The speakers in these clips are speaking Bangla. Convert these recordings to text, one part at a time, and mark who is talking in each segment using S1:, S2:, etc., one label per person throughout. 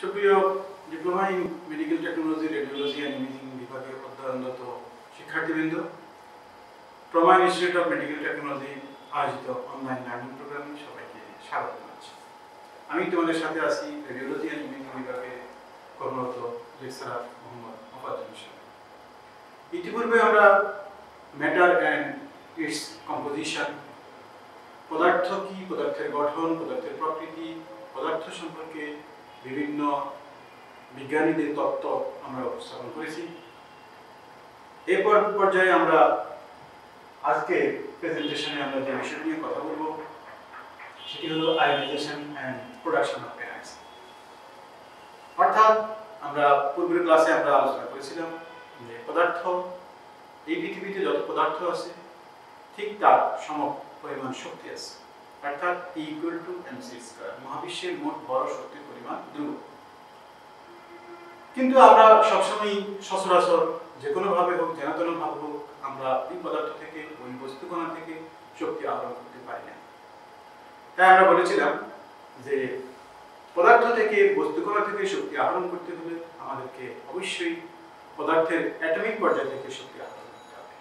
S1: সুপ্রিয় diploma in medical technology radiology and imaging বিভাগে অধ্যয়নরত শিক্ষার্থীবৃন্দ, trauma institute of medical technology আয়োজিত অনলাইন লার্নিং প্রোগ্রামে সবাইকে স্বাগত জানাচ্ছি। আমি তোমাদের সাথে আছি রেডিওলজি অ্যান্ড ইমেজিং বিভাগে কর্মরত লেকচারার মোহাম্মদ মোফাজ্জল হোসেন। ইতিপূর্বে আমরা ম্যাটার অ্যান্ড ইটস কম্পোজিশন, পদার্থ কি, পদার্থের গঠন, পদার্থের প্রকৃতি, পদার্থ সম্পর্কে বিভিন্ন বিজ্ঞানীদের তত্ত্ব আমরা উপস্থাপন করেছি। এই পর্যায়ে আমরা আজকে প্রেজেন্টেশনে আমরা যে বিষয় নিয়ে কথা বলবো সেটি হলো ionization and production of energy. অর্থাৎ আমরা পূর্বের ক্লাসে আমরা আলোচনা করেছিলাম যে পদার্থ, এই পৃথিবীতে যত পদার্থ আছে ঠিক তার সম পরিমাণ শক্তি আছে, অর্থাৎ E = mc²। মহাবিশ্বের মোট বড় শক্তির পরিমাণ ধ্রুব। কিন্তু আমরা সবসময় সচরাচর যে কোনোভাবে হোক, যেন তেনভাবে হোক, আমরা ওই পদার্থ থেকে, ওই বস্তুকণা থেকে শক্তি আহরণ করতে পারি না। তাই আমরা বলেছিলাম যে পদার্থ থেকে, বস্তুকণা থেকে শক্তি আহরণ করতে হলে আমাদেরকে অবশ্যই পদার্থের অ্যাটমিক পর্যায় থেকে শক্তি আহরণ করতে হবে।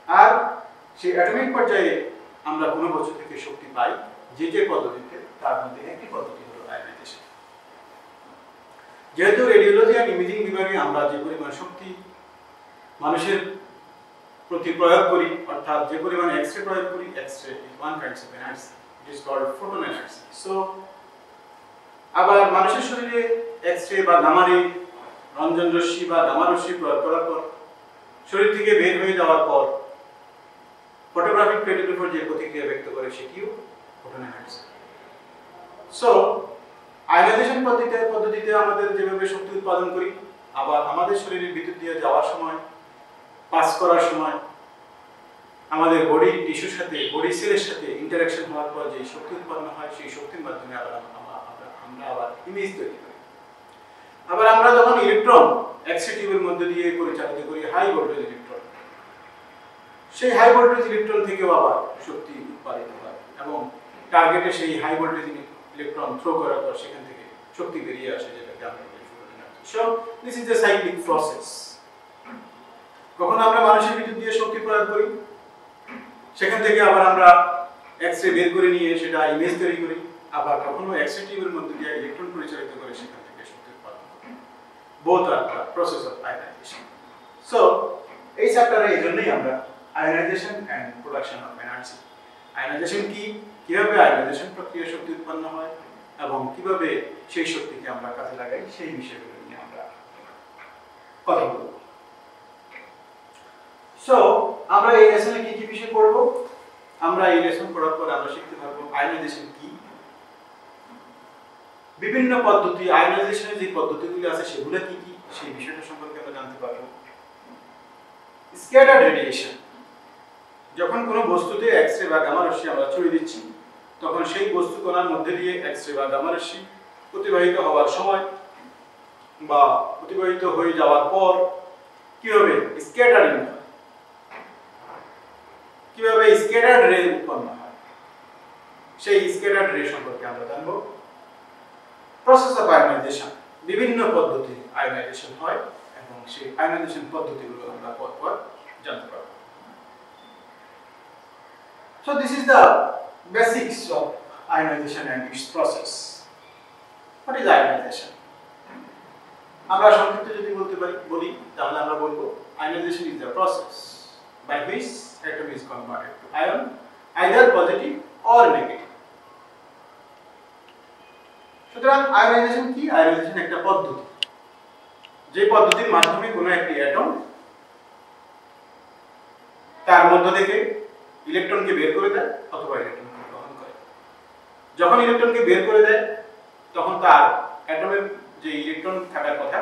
S1: আর সেই অ্যাটমিক পর্যায়ে আমরা কোনো বস্তু থেকে শক্তি পাই যে পদ্ধতিতে, তার মধ্যে একটি পদ্ধতি হলো আয়োনাইজেশন। যেহেতু রেডিওলজি অ্যান্ড ইমেজিং বিভাগে আমরা যে পরিমাণ শক্তি মানুষের প্রতি প্রয়োগ করি, অর্থাৎ যে পরিমাণ এক্স-রে প্রয়োগ করি, X-ray is one kind of energy, it is called photon energy. So আবার মানুষের শরীরে এক্স-রে বা গামা রে, রঞ্জন রশ্মি বা গামা রশ্মি প্রয়োগ করার পর শরীর থেকে বের হয়ে যাওয়ার পর ফটোগ্রাফিক প্লেটের উপর যে প্রতিক্রিয়া ব্যক্ত করে সেটিও ফোটন এনার্জি। সো আয়োনাইজেশন পদ্ধতিতে আমাদের যেভাবে শক্তি উৎপাদন করি, আবার আমাদের শরীরের ভিতর দিয়ে যাওয়ার সময়, পাস করার সময় আমাদের বডি টিস্যুর সাথে, বডি সেলের সাথে ইন্টারঅ্যাকশন হওয়ার পর যে শক্তি উৎপন্ন হয়, সেই শক্তির মাধ্যমে আমরা আবার ইমেজ তৈরি করি। আবার আমরা যখন ইলেকট্রন এক্স-রে টিউবের মধ্যে দিয়ে পরিচালিত করি হাই ভোল্টেজ ইলেকট্রন, সেই হাই ভোল্টেজ ইলেকট্রন থেকেও আবার শক্তি উৎপাদিত হয় এবং টার্গেটে সেই হাই ভোল্টেজ ইলেকট্রন থ্রো করার পর সেখান থেকে শক্তি বেরিয়ে আসে, যেটাকে আমরা বলি photon energy. So this is a cyclic process. কখনো আমরা মানুষের ভিতর দিয়ে শক্তি প্রয়োগ করি, সেখান থেকে আবার আমরা এক্স-রে বের করে নিয়ে সেটা ইমেজ তৈরি করি, আবার কখনো এক্স-রে টিউবের মধ্যে দিয়ে ইলেকট্রন পরিচালিত করে সেখান থেকে শক্তি উৎপাদন করি। Both are the process of ionization. So এই চ্যাপ্টারে এই জন্যই আমরা ionization and production of energy, ionization কি, কিভাবে আয়োনাইজেশন প্রক্রিয়া শক্তি উৎপন্ন হয় এবং কিভাবে সেই শক্তিকে আমরা কাজে লাগাই, সেই বিষয়গুলো নিয়ে আমরা কথা বলব। সো আমরা এই লেসনে কি কি বিষয় পড়ব? আমরা এই লেসন পড়ার পর আমরা শিখতে পারবো আয়োনাইজেশন কি, বিভিন্ন পদ্ধতি, আয়োনাইজেশনের যে পদ্ধতিগুলি আছে সেগুলো কি কি, সেই বিষয়টা সম্পর্কে আমরা জানতে পারবো। স্ক্যাটার্ড রেডিয়েশন, যখন কোনো বস্তুতে এক্স-রে বা গামা রশ্মি আমরা ছড়িয়ে দিচ্ছি, তখন সেই বস্তু কণার মধ্যে দিয়ে এক্স-রে বা গামা রশ্মি অতিবাহিত হওয়ার সময় বা অতিবাহিত হয়ে যাওয়ার পর কিভাবে স্ক্যাটারিং হয়, কিভাবে স্ক্যাটার্ড রে উৎপন্ন হয়, সেই স্ক্যাটার্ড রে সম্পর্কে আমরা জানবো। প্রসেস অফ আয়োনাইজেশন, বিভিন্ন পদ্ধতি আয়োনাইজেশন হয় এবং সেই আয়োনাইজেশন পদ্ধতিগুলো আমরা পরপর জানতে পারবো। So this is the basics of ionization and its process. What is ionization? আমরা সংক্ষিপ্ত যদি বলি তাহলে আমরা বলবো ionization is the process by which atom is converted to ion, either positive or negative. সুতরাং আয়োনাইজেশন কি? আয়োনাইজেশন একটা পদ্ধতি, যে পদ্ধতির মাধ্যমে কোনো একটি অ্যাটম তার মধ্য থেকে ইলেকট্রনকে বের করে দেয় অথবা ইলেকট্রনকে গ্রহণ করে। যখন ইলেকট্রনকে বের করে দেয় তখন তার অ্যাটমের যে ইলেকট্রন থাকার কথা,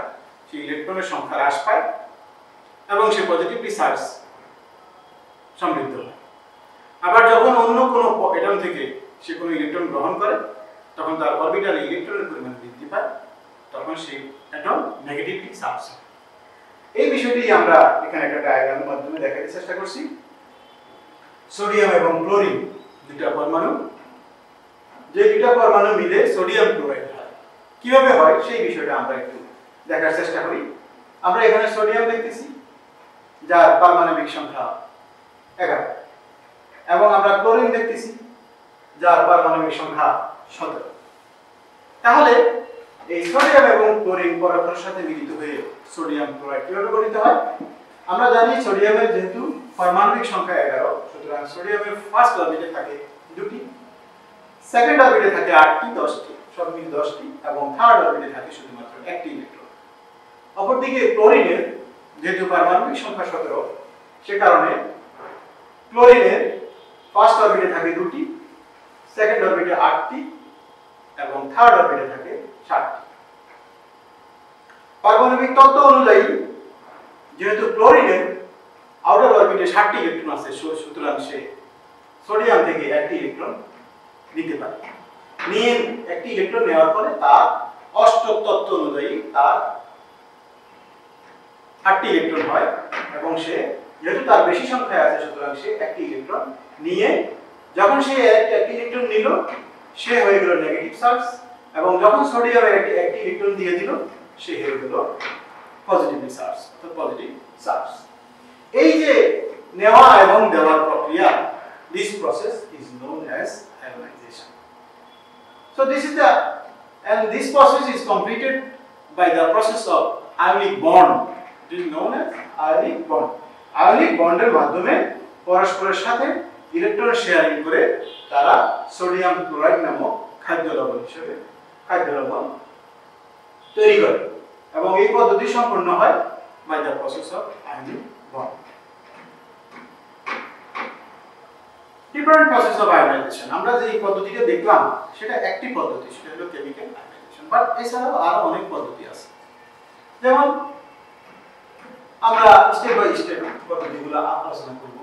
S1: সেই ইলেকট্রনের সংখ্যা হ্রাস পায় এবং সে পজিটিভলি চার্জ সমৃদ্ধ হয়। আবার যখন অন্য কোনো অ্যাটম থেকে সে কোনো ইলেকট্রন গ্রহণ করে, তখন তার অরবিটালে ইলেকট্রনের পরিমাণ বৃদ্ধি পায়, তখন সেই অ্যাটম নেগেটিভলি চার্জ হয়। এই বিষয়টি আমরা এখানে একটা ডায়াগ্রামের মাধ্যমে দেখাতে চেষ্টা করছি। সোডিয়াম এবং ক্লোরিন দুইটা পরমাণু, যে দুইটা পরমাণু মিলে সোডিয়াম ক্লোরাইড হয়, কিভাবে হয় সেই বিষয়টা আমরা একটু দেখার চেষ্টা করি। আমরা এখানে সোডিয়াম দেখতেছি যার পারমাণবিক সংখ্যা 11 এবং আমরা ক্লোরিন দেখতেছি যার পারমাণবিক সংখ্যা 17। তাহলে এই সোডিয়াম এবং ক্লোরিন পরস্পরের সাথে মিলিত হয়ে সোডিয়াম ক্লোরাইড কিভাবে গঠিত হয়? আমরা জানি সোডিয়ামের যেহেতু পারমাণবিক সংখ্যা 11, সুতরাং সোডিয়ামের ফার্স্ট অরবিটে থাকে দুটি, সেকেন্ড অরবিটে থাকে 8টি 10টি, সব মিলে 10টি, এবং থার্ড অরবিটে থাকে শুধুমাত্র একটি ইলেকট্রন। অপরদিকে ক্লোরিনের যেহেতু পারমাণবিক সংখ্যা 17, সে কারণে ক্লোরিনের ফার্স্ট অরবিটে থাকে দুটি, সেকেন্ড অরবিটে 8টি এবং থার্ড অরবিটে থাকে 7টি। পারমাণবিক তত্ত্ব অনুযায়ী যেহেতু ক্লোরিনের আউটার অরবিটে 7টি ইলেকট্রন আছে, সুতরাং সে সোডিয়াম থেকে একটি ইলেকট্রন নিতে পারে। নিয়ে একটি ইলেকট্রন নেওয়ার পরে তার অষ্টক তত্ত্ব অনুযায়ী তার 8টি ইলেকট্রন হয় এবং সে যেহেতু তার বেশি সংখ্যায় আছে, সুতরাং সে একটি ইলেকট্রন নিয়ে যখন সে একটি ইলেকট্রন নিল সে হয়ে গেল নেগেটিভ চার্জ, এবং যখন সোডিয়ামের একটি ইলেকট্রন দিয়ে দিল সে হয়ে গেল পজিটিভ চার্জ অর্থাৎ পজিটিভ চার্জ। এই যে নেওয়া এবং দেওয়ার প্রক্রিয়া, this process is known as ionization. So this process is completed by the process of ionic bond. It is known as ionic bond. Ionic bond এর মাধ্যমে পরস্পরের সাথে ইলেকট্রন শেয়ারিং করে তারা সোডিয়াম ক্লোরাইড নামক খাদ্য লবণ হিসেবে খাদ্য লবণ তৈরি করে, এবং এই পদ্ধতি সম্পন্ন হয় by the process of ionic bond. Different process of ionization. আমরা যে এই পদ্ধতিটা দেখলাম সেটা একটি পদ্ধতি, সেটা হলো কেমিক্যাল আয়োনাইজেশন, বাট এছাড়াও আরো অনেক পদ্ধতি আছে। যেমন আমরা স্টেপ বাই স্টেপ পদ্ধতিগুলো আলোচনা করব,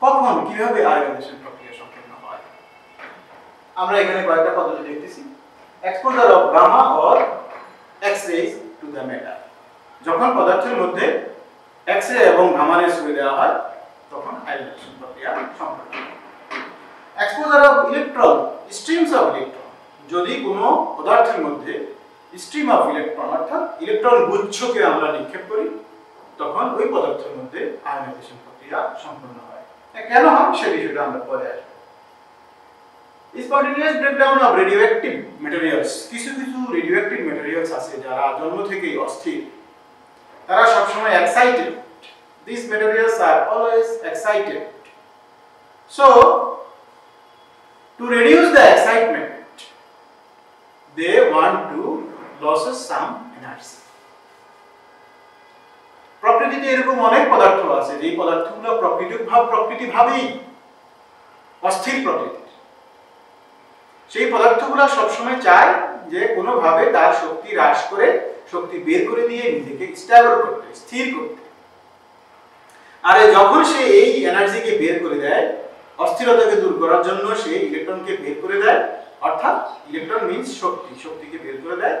S1: কখন কিভাবে আয়োনাইজেশন প্রক্রিয়া সম্পন্ন হয়। আমরা এখানে কয়েকটা পদ্ধতি দেখতেছি। Exposure of gamma or X-rays to the metal. যখন পদার্থের মধ্যে এক্স-রে এবং গামা রে ছুঁয়ে দেওয়া হয় তখন আয়োনাইজেশন প্রক্রিয়া সম্পন্ন হয়। Exposure of electron, streams of electron. যদি কোনো পদার্থের মধ্যে স্ট্রিম অফ ইলেকট্রন অর্থাৎ ইলেকট্রন গুচ্ছকে আমরা নিক্ষেপ করি তখন ওই পদার্থের মধ্যে আয়োনাইজেশন প্রক্রিয়া সম্পন্ন হয়। কেন হয় সে বিষয়টা আমরা পরে আসব। Spontaneous breakdown of radioactive materials. কিছু কিছু রেডিওঅ্যাক্টিভ ম্যাটেরিয়ালস আছে যারা জন্ম থেকেই অস্থির, তারা সবসময় excited. These materials are always excited. So to reduce the excitement, they want to lose some energy. প্রকৃতিতে এরকম অনেক পদার্থ আছে যে পদার্থগুলো প্রকৃতিভাবেই অস্থির প্রকৃতির। সেই পদার্থগুলো সবসময় চায় যে কোনোভাবে তার শক্তি হ্রাস করে শক্তি বের করে দিয়ে নিজেকে স্টেবল করতে, স্থির করতে। আর যখন সে এই এনার্জিকে বের করে দেয়, অস্থিরতাকে দূর করার জন্য সে ইলেকট্রনকে বের করে দেয়, অর্থাৎ ইলেকট্রন মিন্স শক্তি, শক্তিকে বের করে দেয়।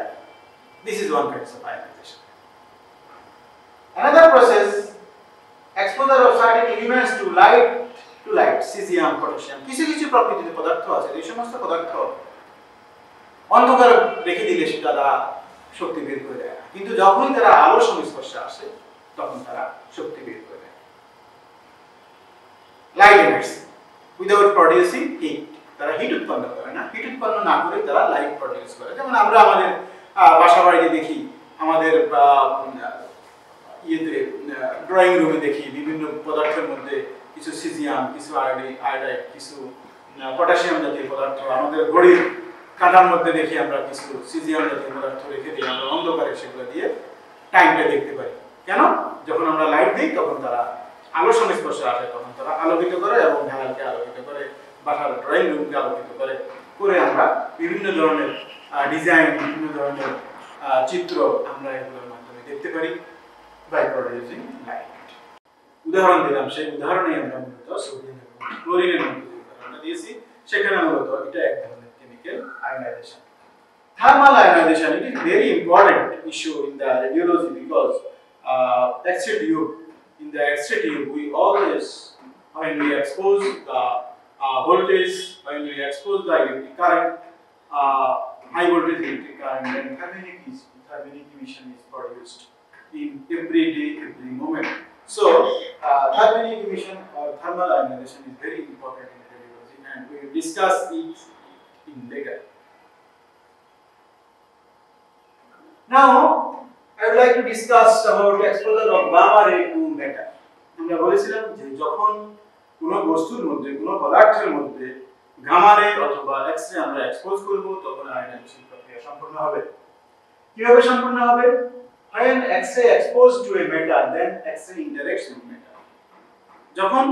S1: This is one kind of ionization. Another process, exposure of certain elements to light, cesium, potassium. কিছু কিছু প্রকৃতিতে পদার্থ আছে এই সমস্ত পদার্থ অন্ধকার রেখে দিলে সেটা তারা শক্তি বের করে দেয়, কিন্তু যখন তারা আলোর সংস্পর্শে আসে তখন তারা শক্তি বের করে দেয়। Light energy without producing heat, তারা হিট উৎপন্ন করে না, হিট উৎপন্ন না করে তারা লাইট প্রডিউস করে। যেমন আমরা আমাদের বাসা বাড়িতে দেখি, আমাদের ড্রয়িং রুমে দেখি বিভিন্ন পদার্থের মধ্যে কিছু সিজিয়াম, কিছু আয়োডাইড, কিছু পটাশিয়াম জাতীয় পদার্থ। আমাদের ঘড়ির কাঁটার মধ্যে দেখি আমরা কিছু সিজিয়াম জাতীয় পদার্থ রেখে দিই, আমরা অন্ধকারে সেগুলো দিয়ে টাইমটা দেখতে পাই। কেন? যখন আমরা লাইট দিই তখন তারা আলোর সংস্পর্শে আসে, তখন তারা আলোকিত করে এবং ঢালালকে আলোকিত করে, বাসার ড্রয়িং রুমকে আলোকিত করে আমরা বিভিন্ন ধরনের ডিজাইন, বিভিন্ন ধরনের চিত্র আমরা এগুলোর মাধ্যমে দেখতে পারি বাই প্রডিউসিং লাইট। উদাহরণ দিলাম, সেই উদাহরণে আমরা মূলত সোডিয়াম এবং ক্লোরিনের মধ্যে উদাহরণটা দিয়েছি, সেখানে মূলত এটা এক ধরনের chemical ionization. Thermal ionization, it is very important issue in the radiology because X-ray tube, in the X-ray tube we always, when we expose the voltage, when we expose the electric current, high voltage electric current, then thermionic emission is produced in every day, every moment. So thermionic emission or thermal ionization is very important in radiology, and we will discuss it in later. Now I would like to discuss about exposure of gamma ray to matter. আমরা বলেছিলাম যে যখন কোনো বস্তুর মধ্যে কোনো পদার্থের মধ্যে গামা রে অথবা এক্স রে আমরা এক্সপোজ করব তখন আয়নাইজেশন প্রক্রিয়া সম্পন্ন হবে। কিভাবে সম্পন্ন হবে? When X-ray exposed to a metal, then X-ray interacts with metal. যখন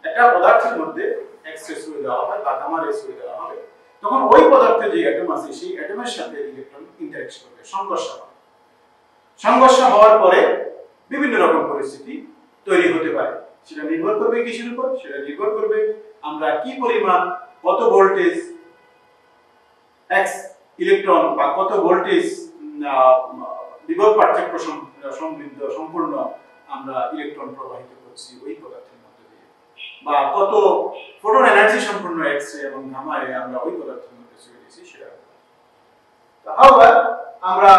S1: একটা পদার্থের মধ্যে এক্স-রে ছুঁয়ে দেওয়া হয় বা গামা রে ছুঁয়ে দেওয়া হবে তখন ওই পদার্থের যে অ্যাটম আছে সেই অ্যাটমের সাথে ইলেকট্রন ইন্টারঅ্যাক্ট করবে, সংঘর্ষ হবে। সংঘর্ষ হওয়ার পরে বিভিন্ন রকম পরিস্থিতি তৈরি হতে পারে। সেটা নির্ভর করবে কিসের উপর? সেটা নির্ভর করবে আমরা কি পরিমাণ কত ভোল্টেজ এক্স ইলেকট্রন বা কত ভোল্টেজ বিভব পার্থক্য সমৃদ্ধ সম্পূর্ণ আমরা ইলেকট্রন প্রবাহিত করছি ওই পদার্থের মধ্যে দিয়ে, বা কত ফোটন এনার্জি সম্পূর্ণ এক্স-রে এবং গামা রে আমরা ওই পদার্থের মধ্যে ছুঁয়ে দিয়েছি সেটা। আবার আমরা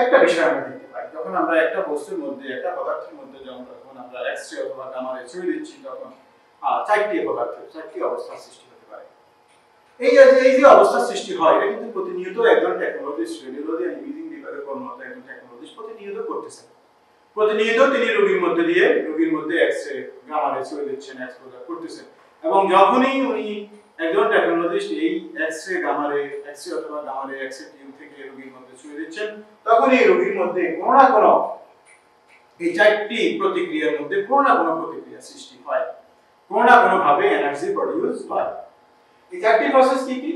S1: একটা বিষয় আমরা দেখতে পাই, যখন আমরা একটা বস্তুর মধ্যে একটা পদার্থের মধ্যে যখন আমরা এক্স-রে অথবা গামা রে ছুঁয়ে দিচ্ছি তখন চারটি অবস্থার সৃষ্টি হতে পারে। এই যে অবস্থার সৃষ্টি হয় এটা কিন্তু প্রতিনিয়ত একজন টেকনোলজিস্ট, রেডিওলজি এন্ড ইমেজিং বিভাগের কর্মরত একজন টেকনোলজিস্ট প্রতিনিয়ত করতেছেন। প্রতিনিয়ত তিনি রোগীর মধ্যে এক্স-রে গামা রে ছুঁয়ে দিচ্ছেন, এক্সপোজার করতেছেন, এবং যখনই উনি একজন টেকনোলজিস্ট এই এক্স-রে অথবা গামা রে এক্স-রে টিউব থেকে রোগীর মধ্যে ছুঁয়ে দিচ্ছেন তখনই রোগীর মধ্যে কোনো না কোনো এই চারটি প্রতিক্রিয়ার মধ্যে কোনো না কোনো প্রতিক্রিয়া সৃষ্টি হয়, কোনো না কোনো ভাবে এনার্জি প্রডিউস হয়। এই চারটি প্রসেস কি কি?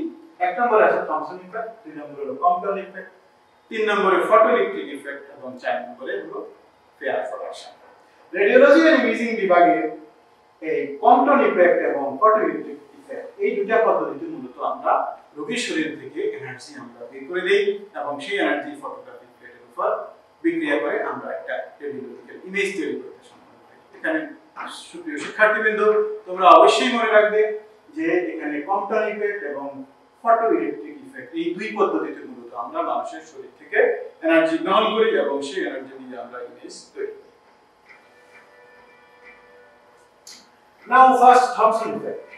S1: এক নম্বরে আছে থমসন ইফেক্ট, দুই নম্বরে হলো কম্পটন ইফেক্ট, তিন নম্বরে ফটোইলেকট্রিক ইফেক্ট এবং চার নম্বরে হলো pair production. Radiology and imaging বিভাগে এই কম্পটন ইফেক্ট এবং ফটোইলেকট্রিক ইফেক্ট এই দুটো পদ্ধতিতে মূলত আমরা রোগীর শরীর থেকে এনার্জি আমরা বের করে দেই এবং সেই এনার্জি ফটোগ্রাফিক প্লেটের উপর বিক্রিয়া করে আমরা একটা রেডিওলজিক্যাল ইমেজ তৈরি করতে সক্ষম হই। এখানে সুপ্রিয় শিক্ষার্থীবৃন্দ তোমরা অবশ্যই মনে রাখবে যে এখানে কম্পটন ইফেক্ট এবং ফটোইলেকট্রিক ইফেক্ট এই দুই পদ্ধতিতে মূলত আমরা মানুষের শরীর থেকে এনার্জি গ্রহণ করি এবং সেই এনার্জি দিয়ে আমরা ইমেজ তৈরি করি। Now first Thomson effect.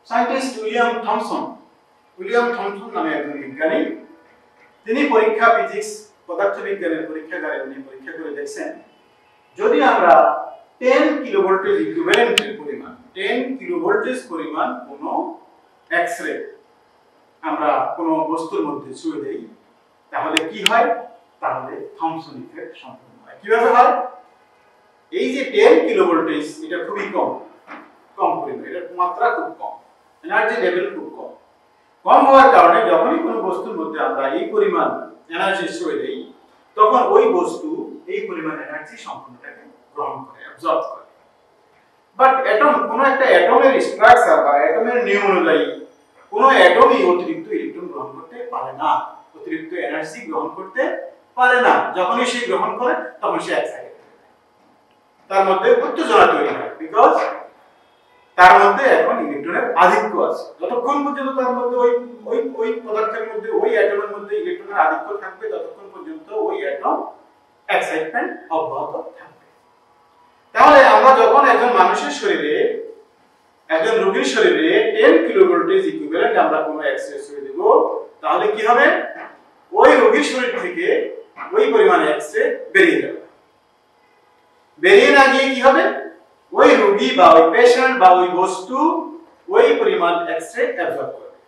S1: Scientist William Thomson নামে একজন বিজ্ঞানী, তিনি ফিজিক্স পদার্থবিজ্ঞানের পরীক্ষাগারে উনি পরীক্ষা করে দেখছেন যদি আমরা 10 কিলোভোল্টেজ ইকুইভ্যালেন্টের পরিমাণ 10 কিলোভোল্টেজ পরিমাণ কোনো এক্স-রে আমরা কোনো বস্তুর মধ্যে ছুঁয়ে দেই তাহলে কি হয়? তাহলে থমসন ইফেক্ট সম্পন্ন হয়। কিভাবে হয়? এই যে 10 কিলোভোল্টেজ এটা খুবই কম পরিমাণ, এর মাত্রা খুব কম, এনার্জি লেভেল খুব কম হওয়ার কারণে যখনই কোনো বস্তুর মধ্যে আমরা এই পরিমাণ এনার্জি ছুঁয়ে দেই তখন ওই বস্তু এই পরিমাণ এনার্জি সম্পূর্ণটাকে গ্রহণ করে, অ্যাবজর্ব করে। বাট কোনো একটা অ্যাটমের স্ট্রাকচার বা অ্যাটমের নিয়ম অনুযায়ী কোনো অ্যাটমই অতিরিক্ত ইলেকট্রন গ্রহণ করতে পারে না, অতিরিক্ত এনার্জি গ্রহণ করতে পারে না। যখনই সে গ্রহণ করে তখন সে এক্সাইটেড হয়ে যায়, তার মধ্যে উত্তেজনা তৈরি হয়, বিকজ তার মধ্যে এখন ইলেকট্রনের আধিক্য আছে। যতক্ষণ পর্যন্ত তার মধ্যে ওই পদার্থের মধ্যে ওই অ্যাটমের মধ্যে ইলেকট্রনের আধিক্য থাকবে ততক্ষণ পর্যন্ত ওই অ্যাটম এক্সাইটমেন্ট অব্যাহত থাকবে। তাহলে আমরা যখন একজন রোগীর শরীরে 10 কিলোভোল্টেজ ইকুইভ্যালেন্ট আমরা কোনো এক্স-রে ছুঁয়ে দেব তাহলে কি হবে? ওই রোগীর শরীর থেকে ওই পরিমাণ এক্স-রে বেরিয়ে যাবে। বেরিয়ে না গিয়ে কি হবে? ওই রোগী বা ওই পেশেন্ট বা ওই বস্তু ওই পরিমাণ এক্স-রে অ্যাবজর্ব করবে।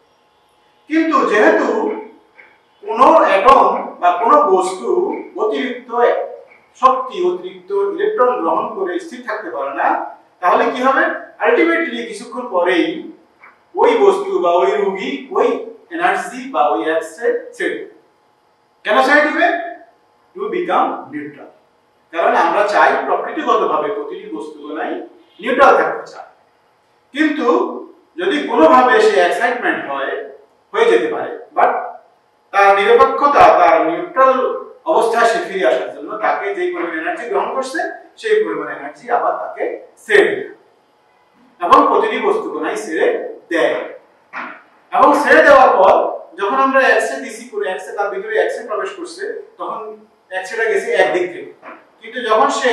S1: কিন্তু যেহেতু কোনো অ্যাটম বা কোনো বস্তু অতিরিক্ত শক্তি অতিরিক্ত ইলেকট্রন গ্রহণ করে স্থির থাকতে পারে না, তাহলে কি হবে? আলটিমেটলি কিছুক্ষণ পরেই ওই বস্তু বা ওই রোগী ওই এনার্জি বা ওই এক্স-রে ছেড়ে দেবে। কেন ছেড়ে দিবে? To become neutral. কারণ আমরা চাই প্রকৃতিগতভাবে প্রতিটি বস্তুগুলাই নিউট্রাল থাকতে চাই, কিন্তু যদি কোনোভাবে সে এক্সাইটমেন্ট হয়ে যেতে পারে, বাট তার নিরপেক্ষতা তার নিউট্রাল অবস্থায় সে ফিরে আসার জন্য তাকে যে পরিমাণ এনার্জি গ্রহণ করছে সেই পরিমাণ এনার্জি আবার তাকে ছেড়ে দেয় এবং প্রতিটি বস্তুগুলাই ছেড়ে দেয়। এবং ছেড়ে দেওয়ার পর যখন আমরা এক্সরে দিছি করে এক্সরে তার ভিতরে এক্সরে প্রবেশ করছে তখন এক্সরেটা গেছে একদিক থেকে, কিন্তু যখন সে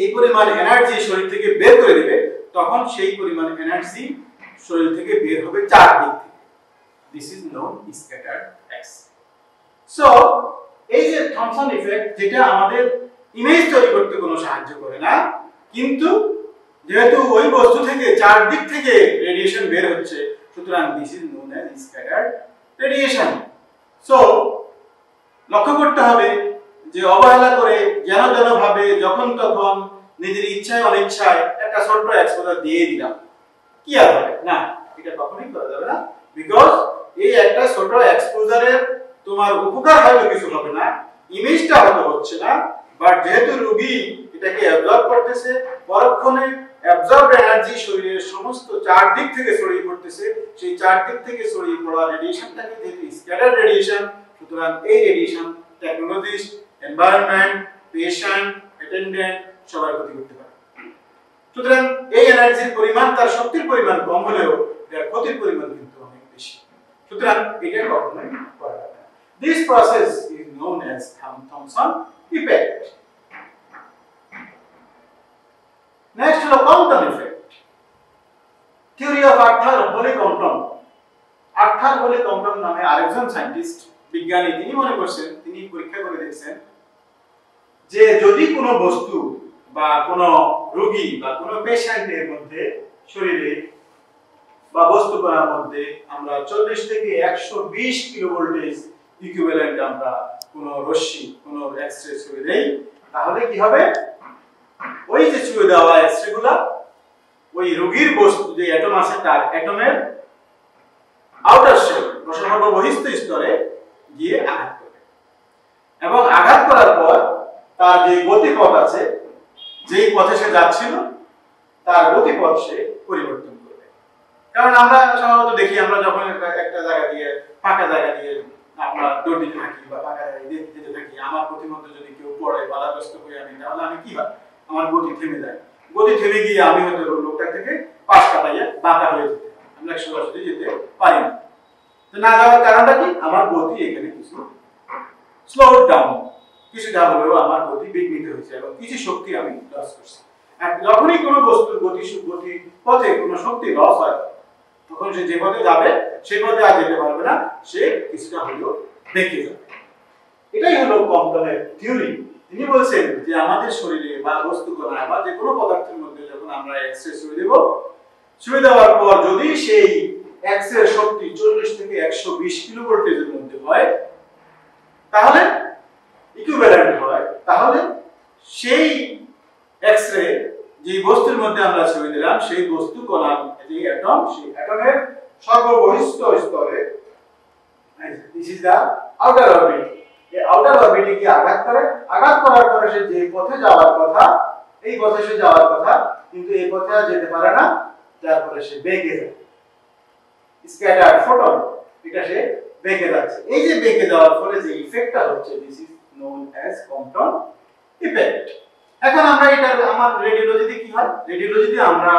S1: এই পরিমাণ এনার্জি শরীর থেকে বের করে দিবে তখন সেই পরিমাণ এনার্জি শরীর থেকে বের হবে চার দিক থেকে। This is known scattered x. So এই যে থমসন ইফেক্ট, যেটা আমাদের ইমেজ তৈরি করতে কোনো সাহায্য করে না, কিন্তু যেহেতু ওই বস্তু থেকে চার দিক থেকে রেডিয়েশন বের হচ্ছে, সুতরাং this is known as scattered radiation. So লক্ষ্য করতে হবে যে অবহেলা করে যেন ভাবে যখন তখন নিজের ইচ্ছায় অনিচ্ছায় একটা ছোট্ট এক্সপোজার দিয়ে দিলাম, কি আর হবে না, এটা কখনোই করা যাবে না। বিকজ এই একটা ছোট এক্সপোজারের তোমার উপকার হয়তো কিছু হবে না, ইমেজটা হয়তো হচ্ছে না, বাট যেহেতু রোগী এটাকে অ্যাবজর্ব করতেছে, পরক্ষণে অ্যাবজর্ব এনার্জি শরীরের সমস্ত চার দিক থেকে ছড়িয়ে পড়তেছে, সেই চার দিক থেকে ছড়িয়ে পড়া রেডিয়েশনটাকে যেহেতু স্ক্যাটার্ড রেডিয়েশন, সুতরাং এই radiation technologist, environment, patient, attendant সবাই ক্ষতি করতে পারে। সুতরাং এই এনার্জির পরিমাণ, তার শক্তির পরিমাণ কম হলেও এর ক্ষতির পরিমাণ কিন্তু অনেক বেশি। সুতরাং এটা কখনোই করা যাবে না। This process is known as Thomson effect. Next হলো Compton effect. Theory of Arthur Holly Compton. Arthur Holly Compton নামে আরেকজন সায়েন্টিস্ট, বিজ্ঞানী, তিনি মনে করছেন, তিনি পরীক্ষা করে দেখছেন যে যদি কোনো বস্তু বা কোনো রোগী বা কোনো পেশেন্টের মধ্যে শরীরে বা বস্তু কণার মধ্যে আমরা 40 থেকে 120 কিলো ভোল্টেজ ইকুইভ্যালেন্ট আমরা কোনো রশ্মি, কোনো এক্সরে ছুঁয়ে দেই, তাহলে কি হবে, ওই যে ছুঁয়ে দেওয়া এক্সরেগুলা ওই রোগীর বস্তু যে অ্যাটম আছে তার অ্যাটমের আউটার শেল, বহিস্থ স্তরে গিয়ে আঘাত করবে, এবং আঘাত করার পর তার যে গতিপথ আছে, যেই পথে সে যাচ্ছিল তার গতিপথ সে পরিবর্তন করবে। কারণ আমরা সাধারণত দেখি, আমরা যখন একটা জায়গা দিয়ে, ফাঁকা জায়গা দিয়ে আমরা দৌড় দিতে থাকি বা ফাঁকা জায়গায় যেতে থাকি, আমার প্রতিমধ্যে যদি কেউ পড়ে বাধাগ্রস্ত হয়ে আমি, তাহলে আমি কি হয়, আমার গতি থেমে যায়, গতি থেমে গিয়ে আমি হয়তো লোকটা থেকে পাশ কাটাইয়া বাঁকা হয়ে যেতে, আমরা সোজাসুজি যেতে পারি না। তো না যাওয়ার কারণটা কি, আমার গতি এখানে কিছু স্লো ডাউন, কিছুটা হলেও আমার গতি বিঘ্নিত হয়েছে এবং কিছু শক্তি আমি লস করছি। আর যখনই কোনো বস্তুর গতি পথে কোনো শক্তি লস হয়, তখন সে যে পথে যাবে সেই পথে আর যেতে পারবে না, সে কিছুটা হলেও বেঁকে যাবে। এটাই হলো কম্পটনের থিওরি। তিনি বলছেন যে আমাদের শরীরে বা বস্তু কণায় বা যে কোনো পদার্থের মধ্যে যখন আমরা এক্সরে ছুঁয়ে দেব, ছুঁয়ে দেওয়ার পর যদি সেই এক্সরে শক্তি 40 থেকে 120 কিলো ভোল্টেজের মধ্যে হয়, তাহলে ইকুইভ্যালেন্ট হয়, তাহলে সেই এক্সরে যে বস্তুর মধ্যে আমরা ছুঁয়ে দিলাম সেই বস্তু কণার যে অ্যাটম, সেই অ্যাটমের সর্ববহিস্থ স্তরে, this is the outer orbit, এই আউটার অরবিটে কি আঘাত করে, আঘাত করার পরে সে যে পথে যাওয়ার কথা, এই পথে সে যাওয়ার কথা, কিন্তু এই পথে আর যেতে পারে না, যার ফলে সে বেঁকে যায়, স্ক্যাটার্ড ফোটন, এটা সে বেঁকে যাচ্ছে। এই যে বেঁকে যাওয়ার ফলে যে ইফেক্টটা হচ্ছে, this is known as Compton effect. এখন আমরা এটা আমার রেডিওলজিতে কি হয়, রেডিওলজিতে আমরা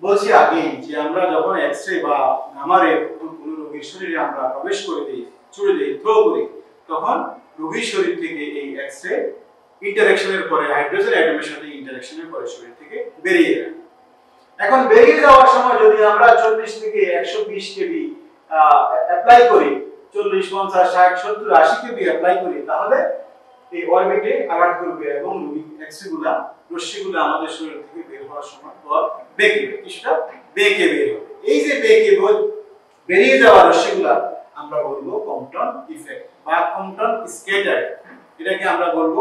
S1: বলছি আগেই যে আমরা যখন এক্সরে বা গামারে কোনো রোগীর শরীরে আমরা প্রবেশ করে দিই, ছুঁড়ে দিই, থ্রো করি, তখন রোগীর শরীর থেকে এই এক্সরে ইন্টারঅ্যাকশনের পরে, হাইড্রোজেন অ্যাটমের সাথে ইন্টারঅ্যাকশনের পরে শরীর থেকে বেরিয়ে যায়। এখন বেরিয়ে যাওয়ার সময় যদি আমরা 40 থেকে 120 কেভি অ্যাপ্লাই করি, 40, 50, 60, 70, 80 কেভি অ্যাপ্লাই করি, তাহলে এই অরবিটে আঘাত করবে এবং এক্সরেগুলা, রশ্মিগুলো আমাদের শরীর থেকে বের হওয়ার সময় পর বেঁকে, কিছুটা বেঁকে বের হবে। এই যে বেঁকে বেরিয়ে যাওয়া রশ্মিগুলা আমরা বলবো কম্পটন ইফেক্ট বা কম্পটন স্ক্যাটার। এটাকে আমরা বলবো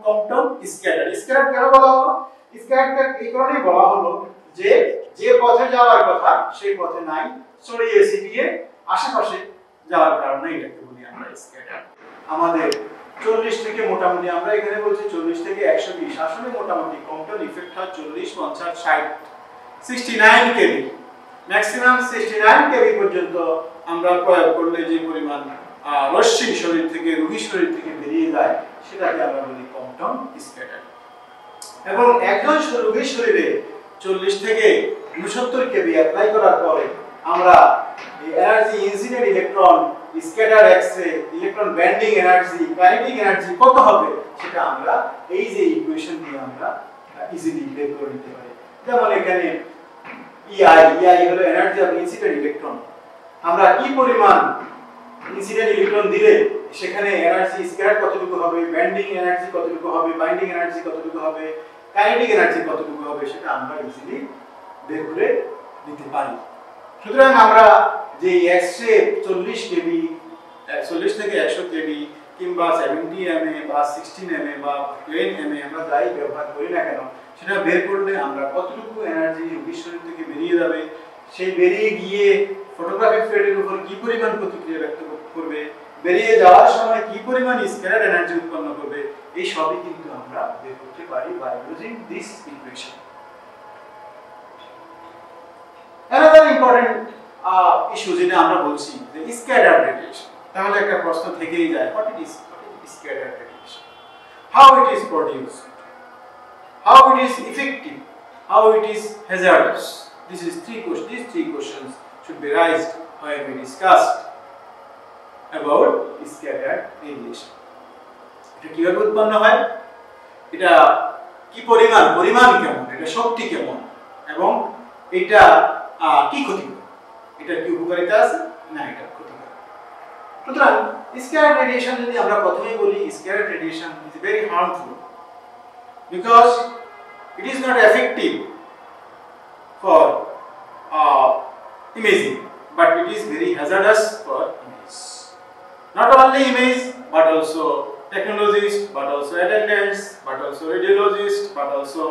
S1: কম্পটন স্ক্যাটার। স্ক্যাটার কেন বলা হলো? স্ক্যাটার এই কারণেই বলা হলো যে যে পথে যাওয়ার কথা সেই পথে নাই, ছড়িয়ে ছিটিয়ে আশেপাশে যাওয়ার কারণে এটাকে বলি আমরা স্ক্যাটার। আমাদের 40 থেকে মোটামুটি আমরা এখানে বলছি 40 থেকে 120, আসলে মোটামুটি কম্পটন ইফেক্ট হয় 40, 50, 60, 69 কেভি, ম্যাক্সিমাম 69 কেভি পর্যন্ত আমরা প্রয়োগ করলে যে পরিমাণ রশ্মি শরীর থেকে, রোগীর শরীর থেকে বেরিয়ে যায়, সেটাকে আমরা বলি কম্পটন স্ক্যাটার। এবং একজন রোগীর শরীরে 40 থেকে 69 কেভি অ্যাপ্লাই করার পরে আমরা এই energy incident electron, scatter X-ray, electron binding energy, kinetic energy কত হবে সেটা আমরা এই যে ইকুয়েশন দিয়ে আমরা ইজিলি বের করে নিতে পারি। যেমন এখানে EI হলো এনার্জি অফ ইনসিডেন্ট ইলেকট্রন। আমরা কি পরিমাণ ইনসিডেন্ট ইলেকট্রন দিলে সেখানে এনার্জি স্ক্যাটার কতটুকু হবে, ব্যান্ডিং এনার্জি কতটুকু হবে, বাইন্ডিং এনার্জি কতটুকু হবে, কাইনেটিক এনার্জি কতটুকু হবে সেটা আমরা ইজিলি বের করে নিতে পারি। সুতরাং আমরা যে এক্স-রে 40 কেভি, 40 থেকে 100 কেভি কিংবা 70 mA বা 16 mA বা 10 mA আমরা যাই ব্যবহার করি না কেন, সেটা বের করলে আমরা কতটুকু এনার্জি রোগীর শরীর থেকে বেরিয়ে যাবে, সেই বেরিয়ে গিয়ে ফটোগ্রাফিক ফিল্ডের উপর কি পরিমাণ প্রতিক্রিয়া ব্যক্ত করবে, বেরিয়ে যাওয়ার সময় কি পরিমাণ স্ক্যাটার এনার্জি উৎপন্ন করবে, এই সবই কিন্তু আমরা বের করতে পারি by using this equation. Another important issue যেটা আমরা বলছি যে স্ক্যাটার রেডিয়েশন। তাহলে একটা প্রশ্ন থেকেই যায়, what is scatter radiation, how it is produced, how it is effective, how it is hazardous. These three questions should be raised when we discussed about scatter radiation. এটা কিভাবে উৎপন্ন হয়, এটা কি পরিমাণ কেমন, এটা শক্তি কেমন, এবং এটা কি ক্ষতি করে, এটা কি উপকারিতা আছে না এটা ক্ষতি করে। সুতরাং স্ক্যাটার রেডিয়েশন যদি আমরা প্রথমেই বলি, scatter radiation is very harmful because it is not effective for imaging, but it is very hazardous for image. Not only image, but also technologists, but also attendants, but also radiologists, but also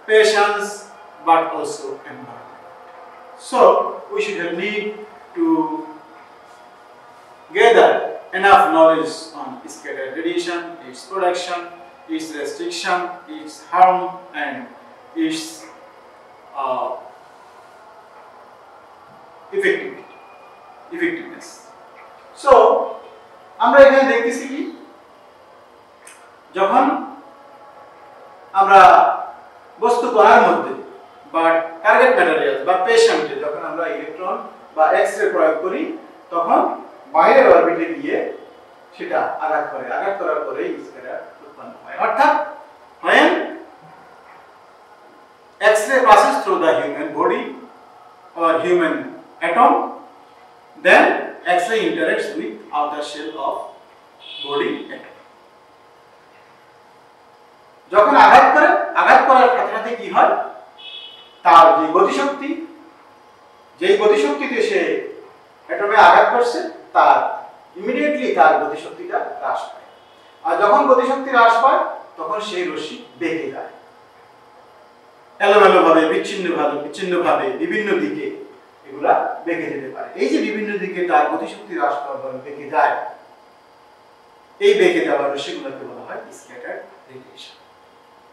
S1: patients, but also environment. So we should have need to gather enough knowledge on scatter radiation, its production, its restriction, its harm, and its effectiveness. So আমরা এখানে দেখতেছি কি, যখন আমরা বস্তু কণার মধ্যে বা টার্গেট ম্যাটেরিয়াল বা পেশেন্টে যখন আমরা ইলেকট্রন বা এক্স-রে প্রয়োগ করি, তখন বাইরের অরবিটে গিয়ে সেটা আঘাত করার পরে স্ক্যাটার উৎপন্ন হয়। অর্থাৎ when X-ray passes through the human body or human atom, then X-ray interacts with outer shell of body atom. যখন আঘাত করার সাথে কি হয়, তার যে গতিশক্তি, যেই গতিশক্তিতে সে অ্যাটমে আঘাত করছে, তার ইমিডিয়েটলি তার গতিশক্তিটা হ্রাস পায়। আর যখন গতিশক্তি হ্রাস পায়, তখন সেই রশ্মি বেঁকে যায়, এলোমেলোভাবে, বিচ্ছিন্নভাবে বিভিন্ন দিকে এগুলা বেঁকে যেতে পারে। এই যে বিভিন্ন দিকে তার গতিশক্তি হ্রাস পাওয়ার ফলে বেঁকে যায়, এই বেঁকে যাওয়ার রশ্মিগুলোকে বলা হয় স্ক্যাটার রেডিয়েশন।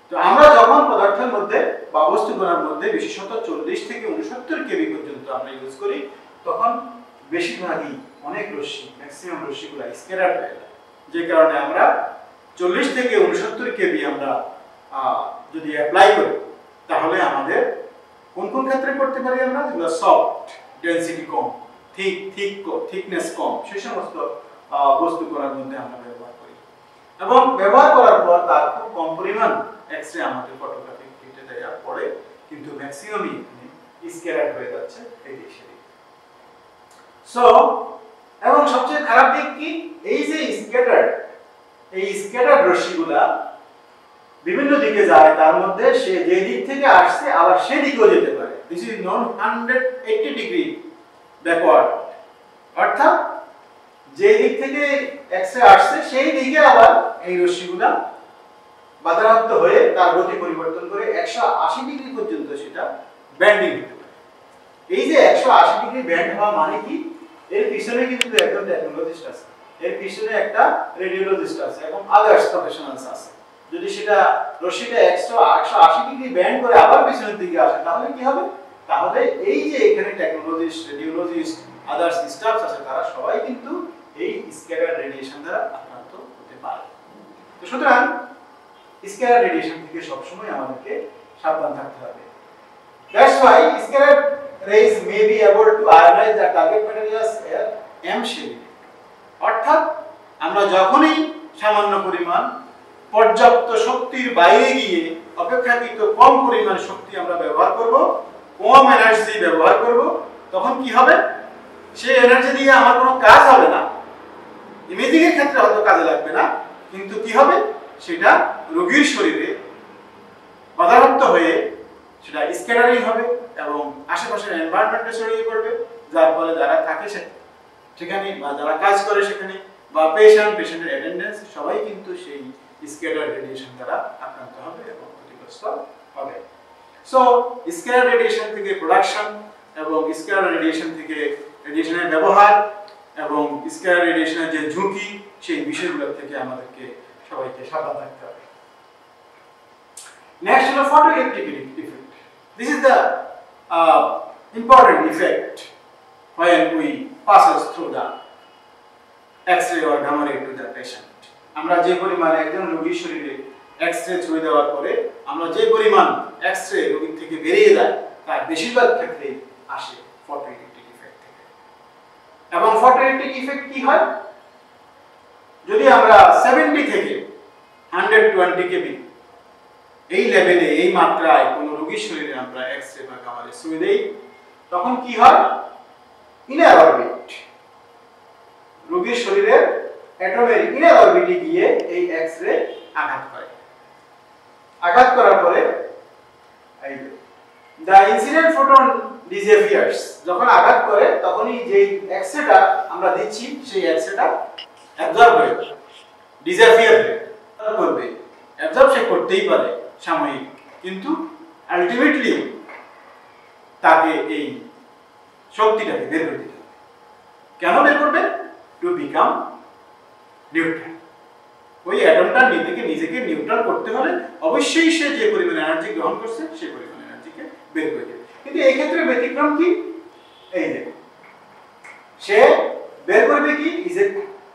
S1: তো আমরা যখন পদার্থের মধ্যে বা বস্তু কণার মধ্যে বিশেষত 40 থেকে 69 কেভি পর্যন্ত আমরা ইউজ করি, তখন বেশিরভাগই অনেক রশ্মি, ম্যাক্সিমাম রশ্মিগুলো স্ক্যাটার হয়ে যায়। যে কারণে আমরা 40 থেকে 69 কেভি আমরা যদি অ্যাপ্লাই করি, তাহলে আমাদের কোন ক্ষেত্রে করতে পারি আমরা, যেগুলো সফট, ডেনসিটি কম, থিকনেস কম, সেই সমস্ত বস্তু কণার মধ্যে আমরা ব্যবহার করি। এবং ব্যবহার করার পর তার খুব কম পরিমাণ এক্স-রে আমাদের ফটোগ্রাফিক ফিল্ডে দেওয়া পড়ে, কিন্তু ম্যাক্সিমামই স্ক্যাটার হয়ে যাচ্ছে রেডিয়েশনে। সো এবং সবচেয়ে খারাপ দিক কি, এই যে স্ক্যাটার রশ্মিগুলা বিভিন্ন দিকে যায়, তার মধ্যে সে যে দিক থেকে আসছে আবার সেদিকেও যেতে পারে। This is non 180 degree backward. অর্থাৎ যে দিক থেকে এক্স-রে আসছে সেই দিকে আবার এই রশ্মিগুলা বাধাপ্রাপ্ত হয়ে তার গতি পরিবর্তন করে 180 ডিগ্রি পর্যন্ত সেটা ব্যান্ডিং হতে পারে। এই যে 180 ডিগ্রি ব্যান্ড হওয়া মানে কি, এর পিছনে কিন্তু একজন টেকনোলজিস্ট আছে, এর পিছনে একটা রেডিওলজিস্ট আছে এবং আদার্স প্রফেশনালস আছে। যদি সেটা রশ্মিটা 180 ডিগ্রি ব্যান্ড করে আবার পিছনের দিকে আসে, তাহলে কি হবে, তাহলে এই যে এখানে টেকনোলজিস্ট, রেডিওলজিস্ট, আদার্স স্টাফস আছে, তারা সবাই কিন্তু এই স্ক্যাটার রেডিয়েশন দ্বারা আক্রান্ত হতে পারে। তো সুতরাং স্ক্যাটার রেডিয়েশন থেকে সবসময় আমাদেরকে সাবধান থাকতে হবে। That's why scatter rays may be able to ionize the target materials at m shell. অর্থাৎ আমরা যখনই সামান্য পরিমাণ পর্যাপ্ত শক্তির বাইরে গিয়ে অপেক্ষাকৃত কম পরিমাণ শক্তি আমরা ব্যবহার করব, কম এনার্জি ব্যবহার করব, তখন কি হবে? সেই এনার্জি দিয়ে আমার কোনো কাজ হবে না, ইমেজিং এর ক্ষেত্রে হয়তো কাজে লাগবে না, কিন্তু কি হবে? সেটা রোগীর শরীরে বাধাপ্রাপ্ত হয়ে সেটা স্ক্যাটারিং হবে এবং আশেপাশের এনভায়রনমেন্টে ছড়িয়ে পড়বে, যার ফলে যারা থাকে সেখানে বা যারা কাজ করে সেখানে বা পেশেন্টের অ্যাটেন্ডেন্স সবাই কিন্তু সেই স্ক্যাটার রেডিয়েশন দ্বারা আক্রান্ত হবে এবং ক্ষতিগ্রস্ত হবে। সো স্ক্যাটার রেডিয়েশন থেকে প্রোডাকশন এবং স্ক্যাটার রেডিয়েশন থেকে রেডিয়েশনের ব্যবহার এবং স্ক্যাটার রেডিয়েশনের যে ঝুঁকি, সেই বিষয়গুলো থেকে আমাদেরকে সবাইকে সাবধান থাকতে হবে। Next is the photoelectric effect. This is the important effect when we passes through the X-ray or gamma ray to the patient. আমরা যে পরিমাণ একজন রোগীর শরীরে এক্স-রে ছুঁয়ে দেওয়ার পরে আমরা যে পরিমাণ এক্স-রে রোগীর থেকে বেরিয়ে যায় তার বেশিরভাগ ক্ষেত্রেই আসে ফটোইলেকট্রিক ইফেক্ট থেকে। এবং ফটোইলেকট্রিক ইফেক্ট কি হয়? যদি আমরা 70 থেকে 120 কেভি এই লেভেলে এই মাত্রায় কোন রোগীর শরীরে আমরা এক্স-রে বা গামা রে ছুঁয়ে দেই, তখন কি হয়? ইনার অরবিট, রোগীর শরীরের অ্যাটমের ইনার অরবিটে গিয়ে এই এক্স-রে আঘাত করে। আঘাত করার পরে এই the incident photon disappears. যখন আঘাত করে তখনই যে এক্স-রেটা আমরা দিচ্ছি সেই এক্স-রেটা অ্যাবজর্ব হয়ে ডিসঅ্যাপিয়ার করবে। অ্যাবজর্ব সে করতেই পারে সাময়িক, কিন্তু আলটিমেটলি তাকে এই শক্তিটাকে বের করে দিতে হবে। কেন বের করবে? To become neutral. ওই অ্যাটমটা নিজেকে নিউট্রাল করতে হলে অবশ্যই সে যে পরিমাণ এনার্জি গ্রহণ করছে সেই পরিমাণ এনার্জিকে বের করে দেবে। কিন্তু এই ক্ষেত্রে ব্যতিক্রম কি? এই যে সে বের করবে কি?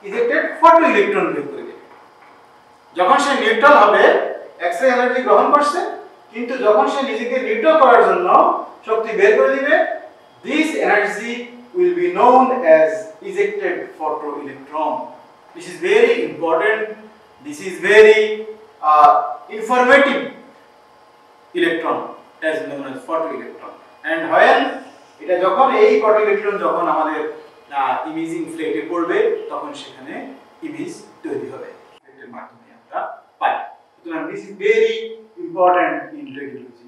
S1: ইজেক্টেড ফটো ইলেকট্রন বের করে দেবে। যখন সে নিউট্রাল হবে, এক্স-রে এনার্জি গ্রহণ করছে, কিন্তু যখন সে নিজেকে নিউট্রাল করার জন্য শক্তি বের করে দিবে, this energy will be known as ejected photoelectron. This is very important. This is very informative electron as known as photoelectron. And when এটা যখন এই photoelectron যখন আমাদের ইমেজিং প্লেটে পড়বে, তখন সেখানে ইমেজ তৈরি হবে। এর মাধ্যমে আমরা পাই। সুতরাং this is very important in radiology.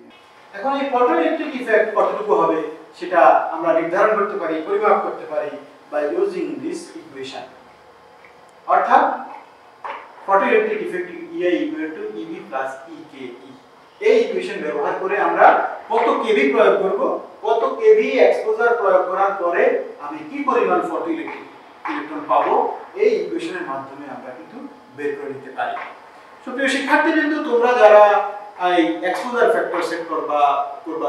S1: এখন এই photoelectric effect কতটুকু হবে সেটা আমরা নির্ধারণ করতে পারি, পরিমাপ করতে পারি by using this equation. অর্থাৎ photoelectric effect EI equal to EB plus EKE, এই ইকুয়েশন ব্যবহার করে আমরা কত কেভি প্রয়োগ করব, কত কেভি এক্সপোজার প্রয়োগ করার পরে আমি কি পরিমাণ ফটোইলেকট্রিক ইলেকট্রন পাবো, এই ইকুয়েশনের মাধ্যমে আমরা কিন্তু বের করে নিতে পারি। সুপ্রিয় শিক্ষার্থীবৃন্দ, তোমরা যারা এই এক্সপোজার ফ্যাক্টর সেট করবা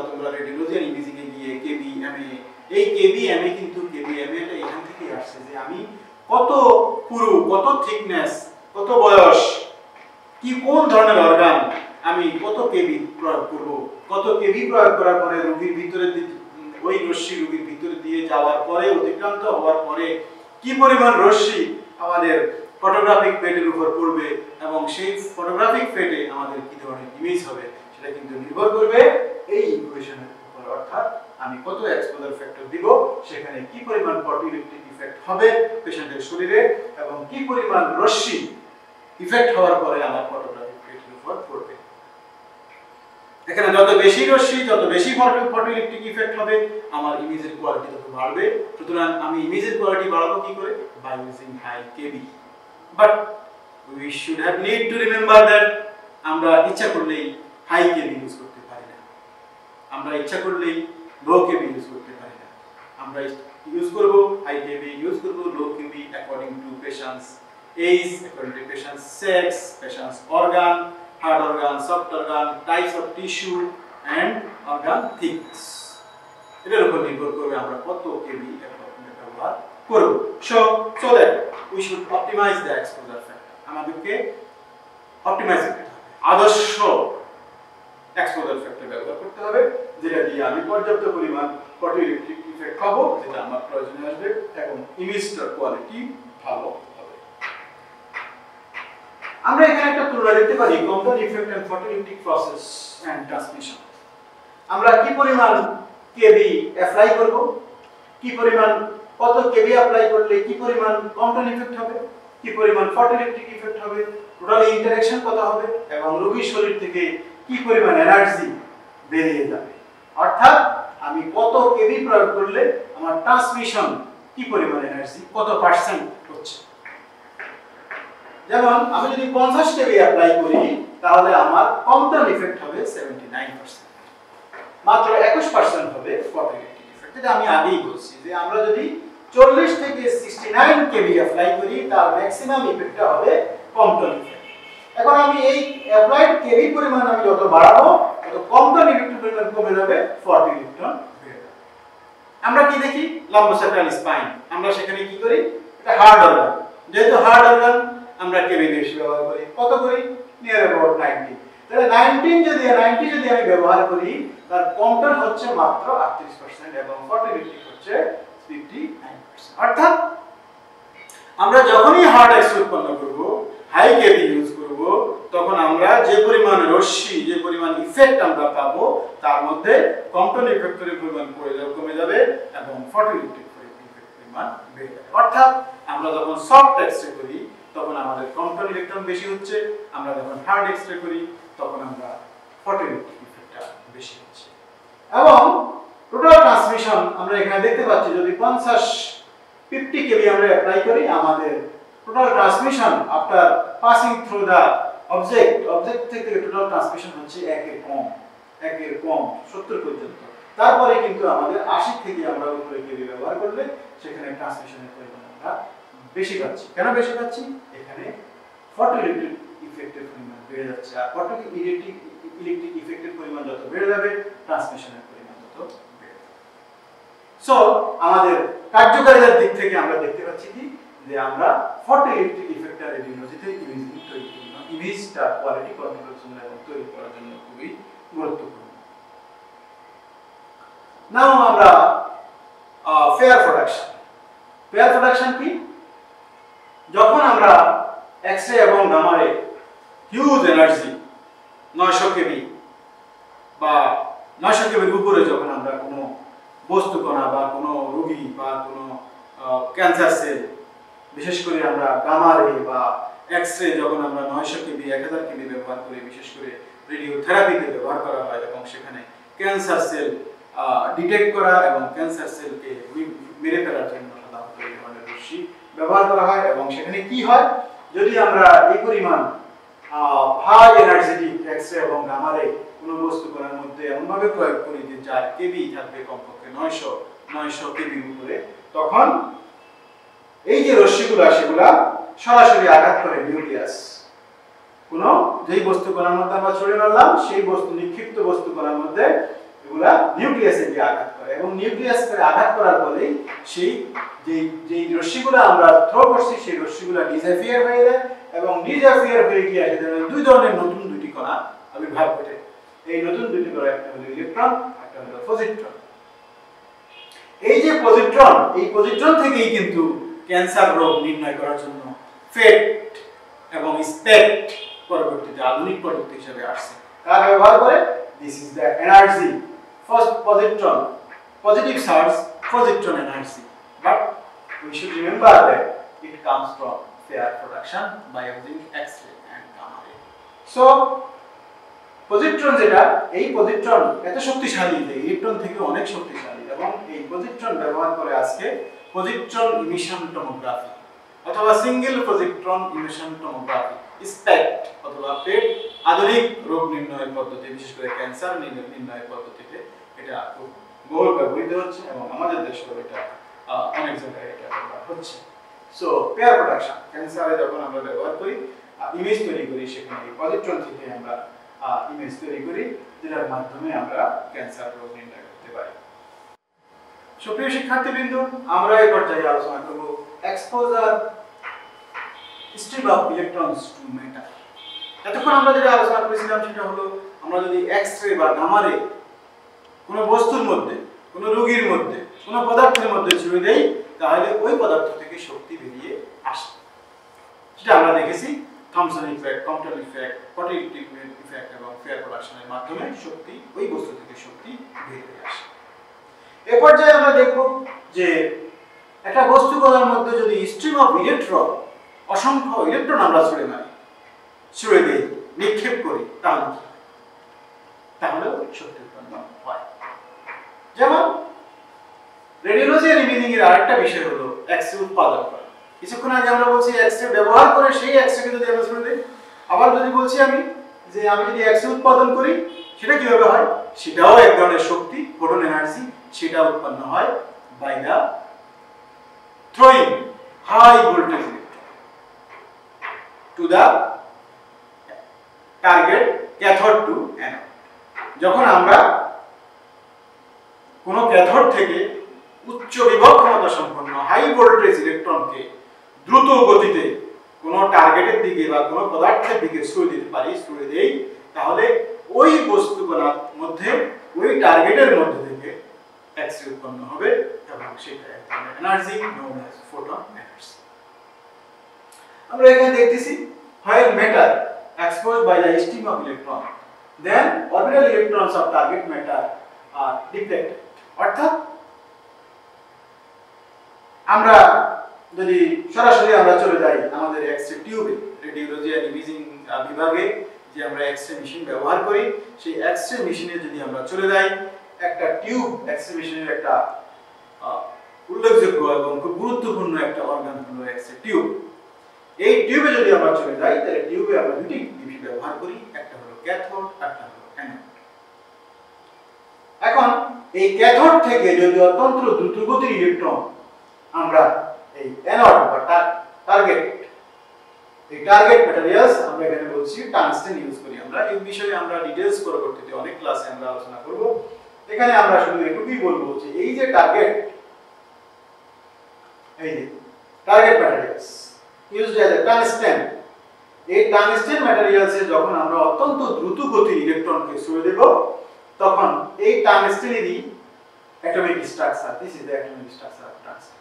S1: তোমরা রেডিওলজি আর ইমেজিং এ গিয়ে কেভি এমএ, এই কেভি এমএ কিন্তু কেভি এমএ টা এখান থেকে আসছে যে আমি কত পুরু, কত থিকনেস, কত বয়স, কি কোন ধরনের অর্গান আমি কত কেভি প্রয়োগ করব, কত কেভি প্রয়োগ করার পরে রোগীর ভিতরে ওই রশ্মি রোগীর ভিতরে দিয়ে যাওয়ার পরে অতিক্রান্ত হওয়ার পরে কি পরিমাণ রশ্মি আমাদের ফটোগ্রাফিক প্লেটের উপর পড়বে এবং সেই ফটোগ্রাফিক প্লেটে আমাদের কি ধরনের ইমেজ হবে সেটা কিন্তু নির্ভর করবে এই ইকুয়েশনের উপর। অর্থাৎ আমি কত এক্সপোজার ফ্যাক্টর দিব, সেখানে কি পরিমাণ ফটোইলেকট্রিক ইফেক্ট হবে পেশেন্টের শরীরে এবং কি পরিমাণ রশ্মি ইফেক্ট হওয়ার পরে আমার ফটোগ্রাফিক প্লেটের উপর পড়বে। এখানে যত বেশি রশ্মি, যত বেশি ফটোইলেকট্রিক ইফেক্ট হবে, আমার ইমেজের কোয়ালিটি তত বাড়বে। সুতরাং আমি ইমেজের কোয়ালিটি বাড়াবো কি করে? By using high kV. But we should have need to remember that আমরা ইচ্ছা করলেই হাই কেভি ইউজ করতে পারি না, আমরা ইচ্ছা করলেই লো কেভি ইউজ করতে পারি না। আমরা ইউজ করব হাই কেভি, ইউজ করব low kV according to patient's age, according to patient's sex, patient's organ, hard organ, soft organ, types of tissue and organ thickness. এটার উপর নির্ভর করবে আমরা কত কেভি ব্যবহার করব। So that we should optimize the exposure factor. আমাদেরকে অপটিমাইজ করতে হবে, আদর্শ এক্সপোজার ফ্যাক্টর ব্যবহার করতে হবে, যেটা দিয়ে আমি পর্যাপ্ত পরিমাণ ফটোইলেকট্রিক ইফেক্ট পাবো, যেটা আমার প্রয়োজনে আসবে এবং ইমেজটার কোয়ালিটি ভালো হবে। আমরা এখানে একটা তুলনা দেখতে পারি Compton effect and photoelectric process and transmission. আমরা কি পরিমাণ কেবি অ্যাপ্লাই করব, কি পরিমাণ কত কেবি অ্যাপ্লাই করলে কি পরিমাণ কম্পাউন্ড ইফেক্ট হবে, কি পরিমাণ ফটোইলেকট্রিক ইফেক্ট হবে, টোটালি ইন্টারঅ্যাকশন কত হবে এবং রোগীর শরীর থেকে কি পরিমাণ এনার্জি বেরিয়ে যাবে, অর্থাৎ আমি কত কেবি প্রয়োগ করলে আমার ট্রান্সমিশন কি পরিমাণ এনার্জি কত পার্সেন্ট হচ্ছে। যেমন আমি যদি 50 কেবি অ্যাপ্লাই করি তাহলে আমার কম্পাউন্ড ইফেক্ট হবে 79%, মাত্র 21% হবে ফটোইলেকট্রিক ইফেক্ট। যেটা আমি আগেই বলছি যে আমরা যদি 40 থেকে 69 কেবি অ্যাপ্লাই করি তার ম্যাক্সিমাম ইফেক্টটা হবে কম্পাউন্ড ইফেক্ট। এখন আমি এই অ্যাপ্লাইড কেবি পরিমাণ আমি যত বাড়াবো তত কম্পাউন্ড ইফেক্টের পরিমাণ কমে যাবে, ফটোইলেকট্রন বেড়ে যাবে। আমরা কি দেখি লাম্বোসেক্রাল স্পাইন, আমরা সেখানে কি করি, এটা হার্ড অর্গান, যেহেতু হার্ড অর্গান আমরা কেবি বেশি ব্যবহার করি, কত করি, নিয়ার অ্যাবাউট 90। তাহলে 90 যদি আমি ব্যবহার করি তার কম্পাউন্ড হচ্ছে মাত্র 38% এবং ফটোইলেকট্রিক হচ্ছে 59%। অর্থাৎ আমরা যখনই হার্ড এক্সরে উৎপন্ন করব, হাই কেবি ইউজ করব, তখন আমরা যে পরিমাণ রশ্মি, যে পরিমাণ ইফেক্ট আমরা পাবো তার মধ্যে কম্পাউন্ড ইফেক্টের পরিমাণ কমে যাবে এবং ফটোইলেকট্রিক ইফেক্টের পরিমাণ বেড়ে যাবে। অর্থাৎ আমরা যখন সফট এক্সরে করি তখন আমাদের কম্পাউন্ড ইলেকট্রন বেশি হচ্ছে, আমরা যখন হার্ড এক্সরে করি তখন আমরা ফটোইলেকট্রিক ইফেক্টটা বেশি হচ্ছে। এবং টোটাল ট্রান্সমিশন আমরা এখানে দেখতে পাচ্ছি যদি 50 কেবি আমরা অ্যাপ্লাই করি আমাদের total transmission after passing through the object থেকে টোটাল ট্রান্সমিশন হচ্ছে 1 এর কম 70 পর্যন্ত। তারপরে কিন্তু আমাদের 80 থেকে আমরা উপরে কেবি ব্যবহার করলে সেখানে ট্রান্সমিশনের পরিমাণ আমরা বেশি পাচ্ছি। কেন বেশি পাচ্ছি, এখানে ফটোইলেকট্রিক ইফেক্টের পরিমাণ বেড়ে যাচ্ছে, আর ফটোইলেকট্রিক ইফেক্টের পরিমাণ যত বেড়ে যাবে ট্রান্সমিশনের পরিমাণ তত বেড়ে যাবে। সো আমাদের কার্যকারিতার দিক থেকে আমরা দেখতে পাচ্ছি কি যে আমরা ফটোইলেকট্রিক ইফেক্টর রেডিওলজিতে ইমেজিং তৈরি করি, ইমেজটা কোয়ালিটি কন্ট্রোলের জন্য এবং তৈরি করার জন্য খুবই গুরুত্বপূর্ণ। নাও আমরা ফেয়ার প্রোডাকশন কি, যখন আমরা এক্সরে এবং গামারে হিউজ এনার্জি 900 কেবি বা 900 কেবির উপরে যখন আমরা কোনো বস্তু কণা বা কোনো রোগী বা কোনো ক্যান্সার সেল, বিশেষ করে আমরা গামারে বা এক্সরে যখন আমরা 900 কেবি 1000 কেবি ব্যবহার করি, বিশেষ করে রেডিওথেরাপিতে ব্যবহার করা হয় এবং সেখানে ক্যান্সার সেল ডিটেক্ট করা এবং ক্যান্সার সেলকে মেরে ফেলার জন্য সাধারণত এই ধরনের রশ্মি ব্যবহার করা হয়। এবং সেখানে কি হয়, যদি আমরা এই পরিমাণ হাই এনার্জেটিক এক্সরে এবং গামারে কোনো বস্তু কণার মধ্যে এমনভাবে প্রয়োগ করি যে যার কেবি থাকবে কমপক্ষে 900 কেবির উপরে, তখন এই যে রশ্মিগুলো সেগুলা সরাসরি আঘাত করে নিউক্লিয়াস, কোনো যেই বস্তু কণার মধ্যে আমরা ছড়িয়ে মারলাম সেই নিক্ষিপ্ত বস্তু কণার মধ্যে এগুলা নিউক্লিয়াসে গিয়ে আঘাত করে এবং নিউক্লিয়াসে আঘাত করার ফলে সেই যেই রশ্মিগুলো আমরা থ্রো করছি সেই রশ্মিগুলো ডিসঅ্যাপিয়ার হয়ে যায় এবং ডিসঅ্যাপিয়ার হয়ে গিয়ে সেখানে দুই ধরনের নতুন দুটি কণা আবির্ভাব ঘটে। এই নতুন দুটি কণা, একটা হলো ইলেকট্রন, একটা হলো পজিট্রন। এই যে পজিট্রন, এই পজিট্রন থেকেই কিন্তু ক্যান্সার রোগ নির্ণয় করার জন্য ফেট এবং স্পেক্ট পরবর্তীতে আধুনিক প্রযুক্তি হিসেবে আসছে। কারা ব্যবহার করে? This is the energy, first positron, positive source, positron energy, but we should remember that it comes from fair production by using X-ray and gamma ray. So positron যেটা, এই পজিট্রন এত শক্তিশালী যে ইলেকট্রন থেকে অনেক শক্তিশালী এবং এই পজিট্রন ব্যবহার করে আজকে পজিট্রন ইমিশন টোমোগ্রাফি অথবা সিঙ্গেল পজিট্রন ইমিশন টোমোগ্রাফি, স্পেক্ট অথবা পেট আধুনিক রোগ নির্ণয়ের পদ্ধতি, বিশেষ করে ক্যান্সার নির্ণয়ের পদ্ধতিতে এটা খুব বহুল ব্যবহৃত হচ্ছে এবং আমাদের দেশেও এটা অনেক জায়গায় এটা ব্যবহার হচ্ছে। সো পেয়ার প্রোডাকশন, ক্যান্সারে যখন আমরা ব্যবহার করি ইমেজ তৈরি করি, সেখানে পজিট্রন থেকে আমরা ইমেজ তৈরি করি যেটার মাধ্যমে আমরা ক্যান্সার রোগ নির্ণয় করতে পারি। সুপ্রিয় শিক্ষার্থীবৃন্দ, আমরা এই পর্যায়ে আলোচনা করব exposure stream of electrons two matter. এতক্ষণ আমরা যেটা আলোচনা করেছিলাম সেটা হলো আমরা যদি এক্স রে বা গামা রে কোনো বস্তুর মধ্যে কোনো রোগীর মধ্যে, কোনো পদার্থের মধ্যে ছুঁড়ে দেই, তাহলে ওই পদার্থ থেকে শক্তি বেরিয়ে আসে। সেটা আমরা দেখেছি থমসন ইফেক্ট, কম্পটন ইফেক্ট, পটিটিভ ইফেক্ট এবং ফেয়ার প্রোডাকশনের মাধ্যমে শক্তি, ওই বস্তু থেকে শক্তি বেরিয়ে আসে। এ পর্যায়ে আমরা দেখব যে একটা বস্তু কণার মধ্যে যদি স্ট্রিম অফ ইলেকট্রন, অসংখ্য ইলেকট্রন আমরা ছুড়ে দিই, নিক্ষেপ করি, তাহলে কি? তাহলে শক্তি উৎপন্ন হয়। যেমন রেডিওলজি আর ইমেজিং এর আরেকটা বিষয় হলো এক্স-রে উৎপাদন করা। কিছুক্ষণ আগে আমরা বলছি এক্স-রে ব্যবহার করে সেই এক্স-রে যদি আমরা ছুড়ে দিই, আবার যদি বলছি আমি যে আমি যদি এক্স-রে উৎপাদন করি, সেটা কিভাবে হয়? সেটাও এক ধরনের শক্তি, ফোটন এনার্জি, সেটা উৎপন্ন হয় by the throwing high voltage electron to the target cathode to anode. যখন আমরা কোন ক্যাথোড থেকে উচ্চ বিভব ক্ষমতা সম্পন্ন হাই ভোল্টেজ ইলেকট্রনকে দ্রুত গতিতে কোন টার্গেটের দিকে বা কোন পদার্থের দিকে ছুড়ে দিতে পারি, ছুড়ে দেই, তাহলে ওই বস্তুকণার মধ্যে, ওই টার্গেটের মধ্যে থেকে এক্স-রে উৎপন্ন হবে এবং সেটা এক ধরনের energy known as photon energy। আমরা এখানে দেখতেছি while matter exposed by the stream of electron, then orbital electrons of target matter are deflected। অর্থাৎ আমরা যদি সরাসরি আমরা চলে যাই আমাদের এক্স-রে টিউবে, রেডিওলজি আর ইমেজিং বিভাগে যে আমরা এক্স-রে মেশিন ব্যবহার করি, সেই এক্স-রে মেশিনে যদি আমরা চলে যাই, একটা টিউব, এক্স-রে মেশিনের একটা উল্লেখযোগ্য এবং খুব গুরুত্বপূর্ণ একটা অর্গান হলো এক্স-রে টিউব। এই টিউবে যদি আমরা চলে যাই, তাহলে টিউবে আমরা দুটি ডিভি ব্যবহার করি, একটা হলো ক্যাথোড, একটা হলো অ্যানোড। এখন এই ক্যাথোড থেকে যদি অত্যন্ত দ্রুতগতির ইলেকট্রন আমরা এই অ্যানোড বা টার্গেট, এই টার্গেট ম্যাটেরিয়ালস আমরা এখানে বলছি টাংস্টেন ইউজ করি। আমরা এই বিষয়ে আমরা ডিটেইলস পরবর্তীতে অনেক ক্লাসে আমরা আলোচনা করব। এখানে আমরা শুধু এটুকুই বলবো যে এই যে টার্গেট, এই যে target materials used as a tungsten, এই টাংস্টেন ম্যাটেরিয়ালসে যখন আমরা অত্যন্ত দ্রুত গতির ইলেকট্রনকে ছুড়ে দেব, তখন এই টাংস্টেনেরই atomic structure, this is the atomic structure of tungsten,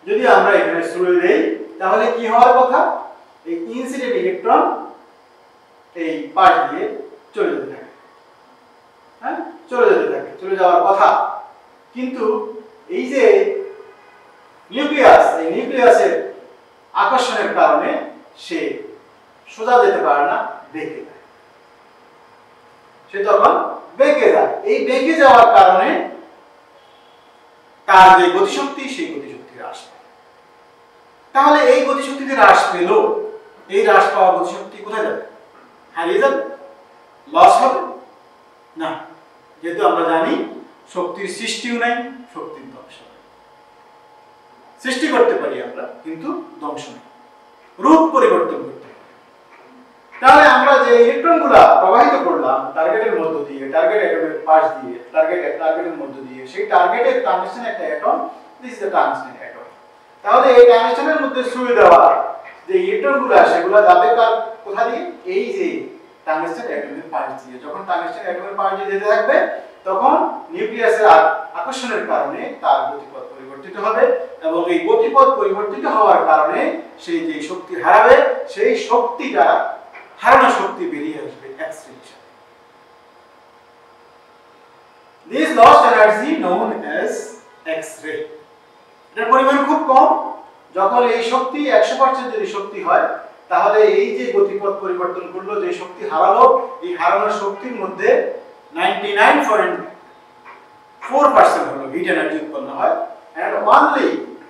S1: যদি আমরা এখানে ছুড়ে দেই, তাহলে কি হওয়ার কথা? এই ইনসিডেন্ট ইলেকট্রন এই পাশ দিয়ে চলে যেতে থাকে, হ্যাঁ, চলে যাওয়ার কথা। কিন্তু এই যে নিউক্লিয়াস, এই নিউক্লিয়াসের আকর্ষণের কারণে সে সোজা যেতে পারে না, বেঁকে যায়। সে তখন বেঁকে যায়। এই বেঁকে যাওয়ার কারণে তার যে গতিশক্তি, সেই গতিশক্তি হ্রাস পায়। তাহলে এই গতিশক্তিতে হ্রাস পেল, এই হ্রাস পাওয়া গতিশক্তি কোথায় যাবে? হারিয়ে যাবে, লস হবে না। যেহেতু আমরা জানি শক্তির সৃষ্টিও নাই, শক্তির ধ্বংস নাই। সৃষ্টি করতে পারি আমরা, কিন্তু ধ্বংস নেই, রূপ পরিবর্তন করতে পারি। তাহলে আমরা যে ইলেকট্রনগুলা প্রবাহিত করলাম টার্গেটের মধ্য দিয়ে, টার্গেট অ্যাটমের পাশ দিয়ে, টার্গেটের মধ্য দিয়ে, সেই টার্গেটের টাংস্টেন একটা atom, this is the tungsten atom. তাহলে এই টাংস্টেনের মধ্যে ছুঁয়ে দেওয়া যে ইলেকট্রনগুলা, সেগুলা যাবে কোথা দিয়ে? এই যে টাংস্টেন অ্যাটমের পাশ দিয়ে। যখন টাংস্টেন অ্যাটমের পাশ দিয়ে যেতে থাকবে, তখন নিউক্লিয়াসের আকর্ষণের কারণে তার গতিপথ পরিবর্তিত হবে, এবং এই গতিপথ পরিবর্তিত হওয়ার কারণে সেই যে শক্তি হারাবে, সেই শক্তিটা, হারানো শক্তি বেরিয়ে আসবে এক্স-রে হিসেবে। This lost energy known as X-ray। এর পরিমাণ খুব কম। যখন এই শক্তি 100% যদি শক্তি হয়, তাহলে এই যে গতিপথ পরিবর্তন করলো, যে শক্তি হারালো, এই হারানো শক্তির মধ্যে 99.4% হলো হিট এনার্জি উৎপন্ন হয়, and only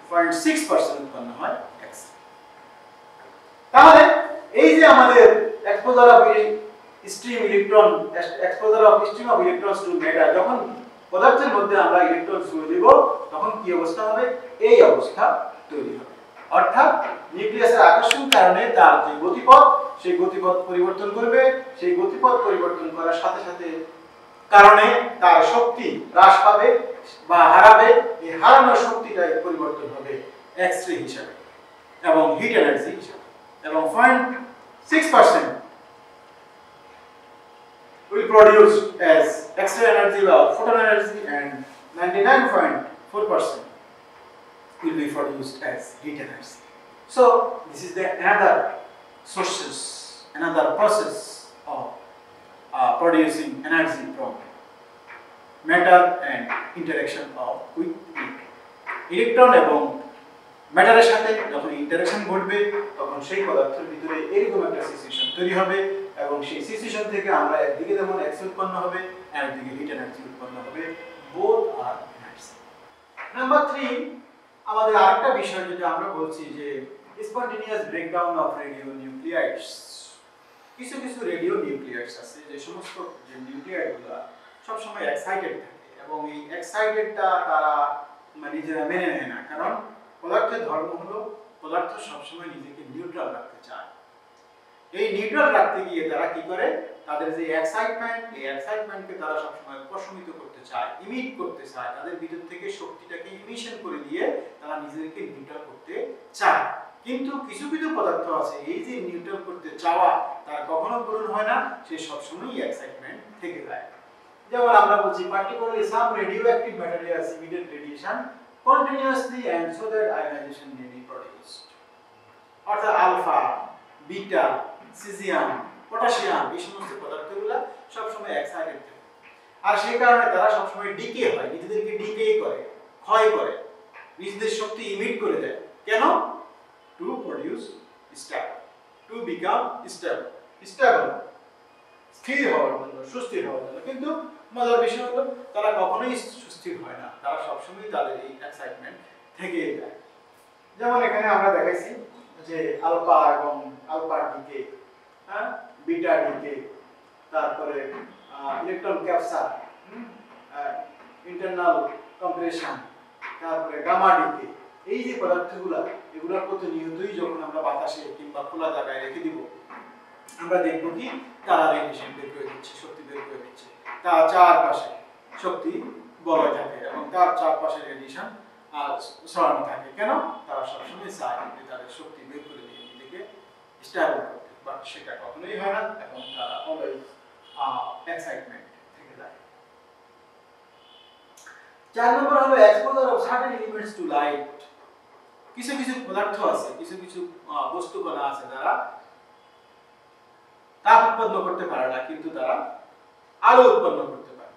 S1: 0.6% উৎপন্ন হয় X-ray। তাহলে এই যে আমাদের exposure of stream of electrons to matter, যখন পদার্থের মধ্যে আমরা ইলেকট্রন ছুঁয়ে দিব, তখন কি অবস্থা হবে? এই অবস্থা তৈরি হবে। অর্থাৎ নিউক্লিয়াসের আকর্ষণ কারণে তার যে গতিপথ, সেই গতিপথ পরিবর্তন করবে। সেই গতিপথ পরিবর্তন করার সাথে সাথে কারণে তার শক্তি হ্রাস পাবে বা হারাবে। এই হারানোর শক্তিটাই পরিবর্তন হবে এক্স-রে হিসাবে এবং হিট এনার্জি হিসাবে, এবং 0.6% will produce as X-ray energy or photon energy, and 99.4% will be produced as heat energy. So this is the another sources, another process of producing energy from matter and interaction of with heat. Electron এবং ম্যাটারের সাথে যখন ইন্টারঅ্যাকশন ঘটবে তখন সেই পদার্থের ভিতরে এরকম একটা সিচুয়েশন তৈরি হবে এবং সেই সিচুয়েশন থেকে আমরা একদিকে যেমন এক্স উৎপন্ন হবে আর একদিকে হিট এনার্জি উৎপন্ন হবে, বোথ আর এনার্জি। নাম্বার 3 আমাদের আরেকটা বিষয় যেটা আমরা বলছি যে স্পন্টেনিয়াস ব্রেকডাউন অফ রেডিও নিউক্লিয়াইডস। কিছু কিছু রেডিও নিউক্লিয়াইডস আছে যে সমস্ত যে নিউক্লিয়াইডগুলো সব সময় এক্সাইটেড থাকে এবং এই এক্সাইটেডটা তারা নিজেরা মেনে নেয় না, কারণ পদার্থের ধর্ম হলো পদার্থ সবসময় নিজেকে নিউট্রাল রাখতে চায়। এই নিউট্রাল রাখতে গিয়ে তারা কি করে, তাদের যে এক্সাইটমেন্ট, এই এক্সাইটমেন্টকে তারা সবসময় প্রশমিত করতে চায়, ইমিট করতে চায়, তাদের ভিতর থেকে শক্তিটাকে ইমিশন করে দিয়ে তারা নিজেদেরকে নিউট্রাল করতে চায়। কিন্তু কিছু কিছু পদার্থ আছে এই যে নিউট্রাল করতে চাওয়া তার কখনো পূরণ হয় না, সে সবসময় এক্সাইটমেন্ট থেকে যায়। যেমন আমরা বলছি particularly some radioactive materials emit radiation continuously and so that ionization may be produced. অর্থাৎ আলফা, বিটা, সিজিয়াম, পটাশিয়াম এই সমস্ত পদার্থগুলো সব সময় এক্সাইটেড থাকে আর সেই কারণে তারা সব সময় ডিকে হয়, নিজেদেরকে ডিকে করে, ক্ষয় করে, নিজেদের শক্তি ইমিট করে দেয়। কেন? To produce stable, to become stable, stable স্থির হওয়ার জন্য, সুস্থির হওয়ার জন্য। কিন্তু মজার বিষয় হলো তারা কখনোই সুস্থির হয় না, তারা সবসময় তাদের এই এক্সাইটমেন্ট থেকে যায়। যেমন এখানে আমরা দেখাইছি যে আলফা এবং আলফা ডিকে, বিটা ডিকে, তারপরে ইলেকট্রন ক্যাপচার, ইন্টারনাল কম্প্রেশন, তারপরে গামা ডিকে, এই যে পদার্থগুলো এগুলো প্রতিনিয়তই যখন আমরা বাতাসে কিংবা খোলা জায়গায় রেখে দিব আমরা দেখব কি তারা রেডিয়েশন বের করে দিচ্ছে, শক্তি বের করে দিচ্ছে, তার চারপাশে শক্তি বলয় থাকে এবং তার চারপাশে রেডিয়েশন ছড়ানো থাকে। কেন? তারা সবসময় চায় যে তাদের শক্তি বের করে দিয়ে নিজেকে স্টেবল করতে, বাট সেটা কখনোই হয় না এবং তারা অলওয়েজ এক্সাইটমেন্ট থেকে যায়। 4 নম্বর হলো exposure of certain elements to light. কিছু কিছু পদার্থ আছে, কিছু কিছু বস্তু কণা আছে যারা তাপ উৎপন্ন করতে পারে না কিন্তু তারা আলো উৎপন্ন করতে পারে।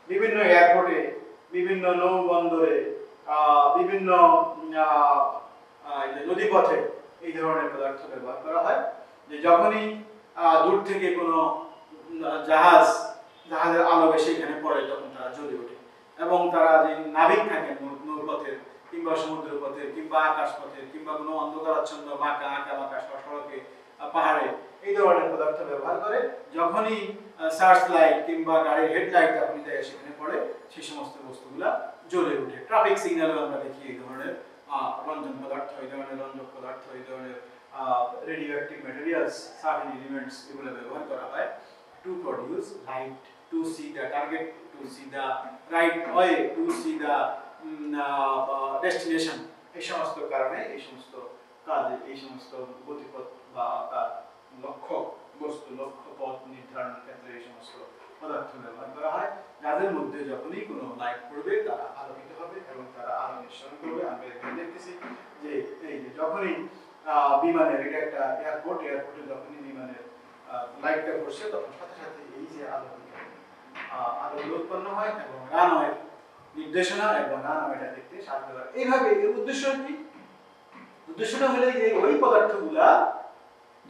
S1: বিভিন্ন এয়ারপোর্টে, বিভিন্ন নৌবন্দরে, বিভিন্ন নদীপথে এই ধরনের পদার্থ ব্যবহার করা হয় যে যখনই দূর থেকে কোনো জাহাজের আলো এসে এখানে পড়ে তখন তারা জ্বলে ওঠে এবং তারা যে নাবিক থাকেন নৌপথের কিংবা সমুদ্র পথের কিংবা আকাশ পথের কিংবা কোনো অন্ধকারাচ্ছন্ন বাঁকা বাঁকা সড়কে, পাহাড়ে এই ধরনের পদার্থ ব্যবহার করে যখনই সার্চ লাইট কিংবা গাড়ির হেডলাইট যখনই যায় সেখানে পড়ে সেই সমস্ত বস্তুগুলা জ্বলে ওঠে। ট্রাফিক সিগন্যালও আমরা দেখি এই ধরনের রঞ্জন পদার্থ, এই ধরনের রঞ্জক পদার্থ, এই ধরনের রেডিওঅ্যাক্টিভ ম্যাটেরিয়ালস, সার্টেন এলিমেন্টস এগুলো ব্যবহার করা হয় to produce light, to see the target, to see the right way, to see the destination. এই সমস্ত কারণে এই সমস্ত কাজে, এই সমস্ত গতিপথ বা তার লক্ষ্য বস্তু, লক্ষ্য পথ নির্ধারণের ক্ষেত্রে এই সমস্ত পদার্থ ব্যবহার করা হয় যাদের মধ্যে যখনই কোনো লাইট পড়বে তারা আলোকিত হবে এবং তারা আলো নিঃসরণ করবে। আমরা এখানে দেখতেছি যে এই যে যখনই বিমানের, এটা একটা এয়ারপোর্টে যখনই বিমানের লাইটটা পড়ছে তখন সাথে সাথে এই যে আলোগুলো উৎপন্ন হয় এবং রানওয়ের নির্দেশনা এবং রানওয়েটা দেখতে সাহায্য করে। এইভাবে এর উদ্দেশ্য কি? উদ্দেশ্যটা হলো যে ওই পদার্থগুলা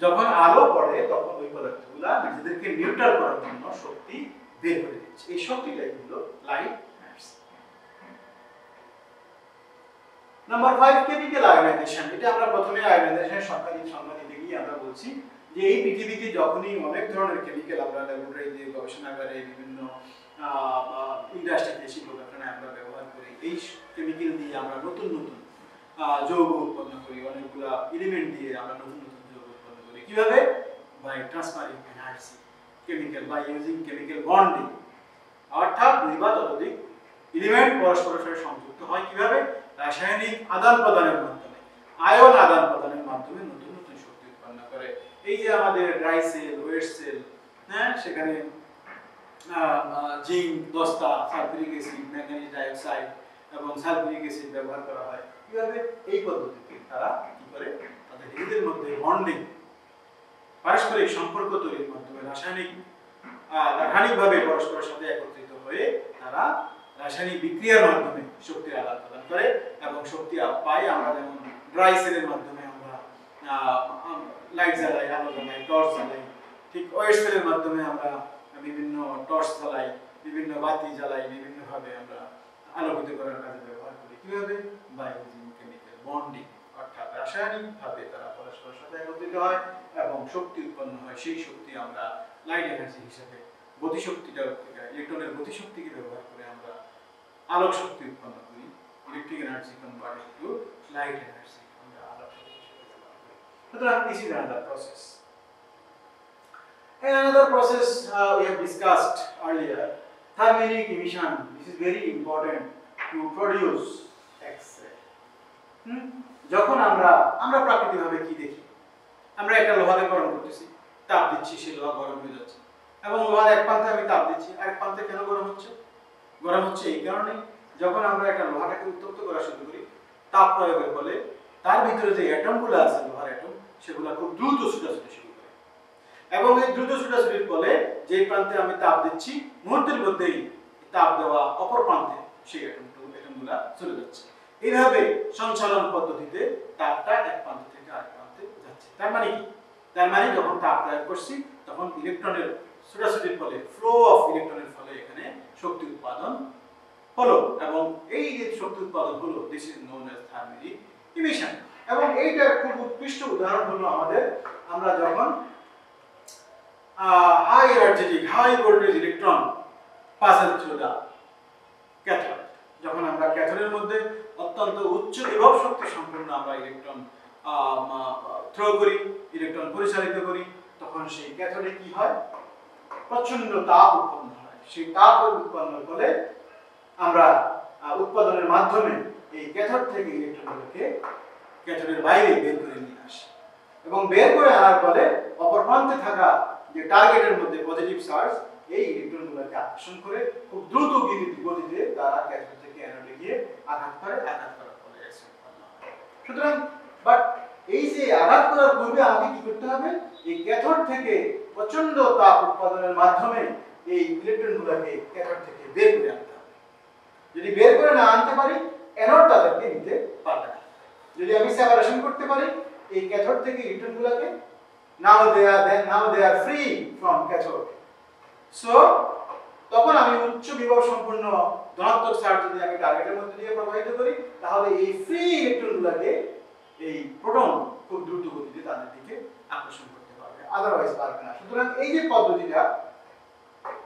S1: যখন আলো পড়ে তখন ওই পদার্থগুলা নিজেদেরকে নিউট্রাল করার জন্য শক্তি বের করে দিচ্ছে। এই শক্তিটাই হলো light energy. Number 5 chemical ionization. এটা আমরা প্রথমে আয়োনাইজেশনের সংজ্ঞা দিতে গিয়ে আমরা বলছি যে এই পৃথিবীতে যখনই অনেক ধরনের কেমিক্যাল আমরা ল্যাবরেটরিতে, গবেষণাগারে, বিভিন্ন ইন্ডাস্ট্রিতে, শিল্প কারখানায় আমরা ব্যবহার করি, এই কেমিক্যাল দিয়ে আমরা নতুন নতুন যৌগ উৎপন্ন করি, অনেকগুলো এলিমেন্ট দিয়ে আমরা নতুন নতুন যৌগ উৎপন্ন করি। কিভাবে? By transferring energy chemical, by using chemical bonding. অর্থাৎ দুই বা ততোধিক এলিমেন্ট পরস্পরের সাথে সংযুক্ত হয় কিভাবে? রাসায়নিক আদান প্রদানের মাধ্যমে, আয়ন আদান প্রদানের মাধ্যমে নতুন নতুন শক্তি উৎপন্ন করে। এই যে আমাদের ড্রাই সেল, ওয়েট সেল, সেখানে জিঙ্ক 10টা, সালফিউরিক অ্যাসিড, ম্যাঙ্গানিজ ডাইঅক্সাইড এবং সালফিউরিক অ্যাসিড ব্যবহার করা হয়। কিভাবে? এই পদ্ধতিতে তারা কি করে তাদের নিজেদের মধ্যে বন্ডিং পারস্পরিক সম্পর্ক তৈরির মাধ্যমে রাসায়নিকভাবে পরস্পরের সাথে একত্রিত হয়ে তারা রাসায়নিক বিক্রিয়ার মাধ্যমে শক্তির আদান প্রদান করে এবং শক্তি পাই। আমরা যেমন ড্রাই সেলের মাধ্যমে আমরা লাইট জ্বালাই, আলো জ্বালাই, টর্চ জ্বালাই, ঠিক ওয়েট সেলের মাধ্যমে আমরা বিভিন্ন টর্চ জ্বালাই, বিভিন্ন বাতি জ্বালাই, বিভিন্নভাবে আমরা আলোকিত করার কাজে ব্যবহার করি। কিভাবে? বাই ইউজিং কেমিক্যাল বন্ডিং, অর্থাৎ রাসায়নিকভাবে তারা পরস্পরের সাথে একত্রিত হয় এবং শক্তি উৎপন্ন হয়। সেই শক্তি আমরা লাইট এনার্জি হিসেবে গতিশক্তিটা, ইলেকট্রনের গতিশক্তিকে ব্যবহার করে আমরা আলোক শক্তি উৎপন্ন করি। Electric energy converted to light energy, আমরা আলোক শক্তি হিসেবে ব্যবহার করি। সুতরাং this is another process. And another process we have discussed earlier, thermionic emission. This is very important to produce X-ray. যখন আমরা প্রাকৃতিকভাবে কি দেখি, আমরা একটা লোহাকে গরম করতেছি, তাপ দিচ্ছি, সেই লোহা গরম হয়ে যাচ্ছে এবং লোহার এক প্রান্তে আমি তাপ দিচ্ছি, আরেক প্রান্তে কেন গরম হচ্ছে? গরম হচ্ছে এই কারণে যখন আমরা একটা লোহাটাকে উত্তপ্ত করা শুরু করি, তাপ প্রয়োগের ফলে তার ভিতরে যে অ্যাটমগুলো আছে, লোহার অ্যাটম, সেগুলো খুব দ্রুত ছুটাছুটি শুরু করে এবং এই দ্রুত ছুটাছুটির ফলে যে প্রান্তে আমি তাপ দিচ্ছি, মুহূর্তের মধ্যেই তাপ দেওয়া অপর প্রান্তে সেই অ্যাটমগুলো চলে যাচ্ছে। এইভাবে সঞ্চালন পদ্ধতিতে তাপটা এক প্রান্ত থেকে আরেক প্রান্তে যাচ্ছে। তার মানে কি? তার মানে যখন তাপ প্রয়োগ করছি তখন ইলেকট্রনের ছোটাছুটির ফলে, ফ্লো অফ ইলেকট্রনের ফলে এখানে শক্তি উৎপাদন হলো এবং এই যে শক্তি উৎপাদন হলো, this is known as thermic emission. এবং এইটার খুব উৎকৃষ্ট উদাহরণ হলো আমরা যখন high energetic, high voltage electron passes through the cathode, যখন আমরা ক্যাথোডের মধ্যে অত্যন্ত উচ্চ বিভব শক্তি সম্পন্ন আমরা ইলেকট্রন থ্রো করি, ইলেকট্রন পরিচালিত করি, তখন সেই ক্যাথোডে কি হয়? প্রচন্ড তাপ উৎপন্ন হয়। সেই তাপ উৎপন্নের ফলে আমরা উৎপাদনের মাধ্যমে এই ক্যাথোড থেকে ইলেকট্রনগুলোকে ক্যাথোডের বাইরে বের করে নিয়ে আসি এবং বের করে আনার ফলে অপর প্রান্তে থাকা যে টার্গেটের মধ্যে পজিটিভ চার্জ, এই ইলেকট্রনগুলোকে আকর্ষণ করে খুব দ্রুত গতিতে তারা ক্যাথোড থেকে অ্যানোডে গিয়ে আঘাত করে, আঘাত করার ফলে এক্স-রে উৎপন্ন হয়। সুতরাং বাট এই যে আঘাত করার পূর্বে আমাকে কি করতে হবে? এই ক্যাথোড থেকে প্রচন্ড তাপ উৎপাদনের মাধ্যমে এই ইলেকট্রনগুলোকে ক্যাথোড থেকে বের করে আনতে হবে। যদি বের করে না আনতে পারি, অ্যানোড তাদেরকে নিতে পারবে না। যদি আমি সেপারেশন করতে পারি এই ক্যাথোড থেকে ইলেকট্রনগুলোকে, now they are free from cathode. So তখন আমি উচ্চ বিভব সম্পন্ন ধনাত্মক চার্জ যদি আমি টার্গেটের মধ্যে দিয়ে প্রবাহিত করি, তাহলে এই ফ্রি ইলেকট্রনগুলোকে এই প্রোটন খুব দ্রুত গতিতে তাদের দিকে আকর্ষণ করতে পারবে, আদারওয়াইজ পারবে না। সুতরাং এই যে পদ্ধতিটা,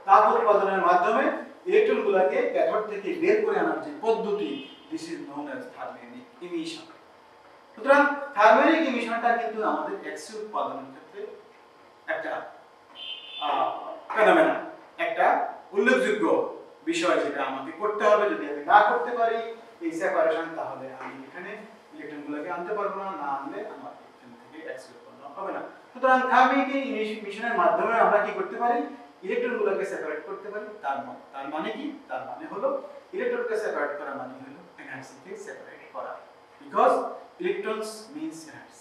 S1: তাপ উৎপাদনের মাধ্যমে ইলেকট্রনগুলোকে ক্যাথোড থেকে বের করে আনার যে পদ্ধতি, this is known as thermionic emission. সুতরাং থার্মিওনিক ইমিশনটা কিন্তু আমাদের এক্স-রে উৎপাদনের ক্ষেত্রে একটা ফেনোমেনা, একটা উল্লেখযোগ্য বিষয় যেটা আমাকে করতে হবে। যদি আমি না করতে পারি এই সেপারেশন, তাহলে আমি এখানে ইলেকট্রনগুলোকে আনতে পারবো না, না আনলে আমার এখান থেকে এক্স-রে উৎপন্ন হবে না। সুতরাং থার্মিওনিক ইমিশনের মাধ্যমে আমরা কি করতে পারি? ইলেকট্রনগুলোকে সেপারেট করতে পারি। তার মানে কি? তার মানে হলো ইলেকট্রনকে সেপারেট করা মানে হলো এনার্জিকে সেপারেট করা, because electrons means energy.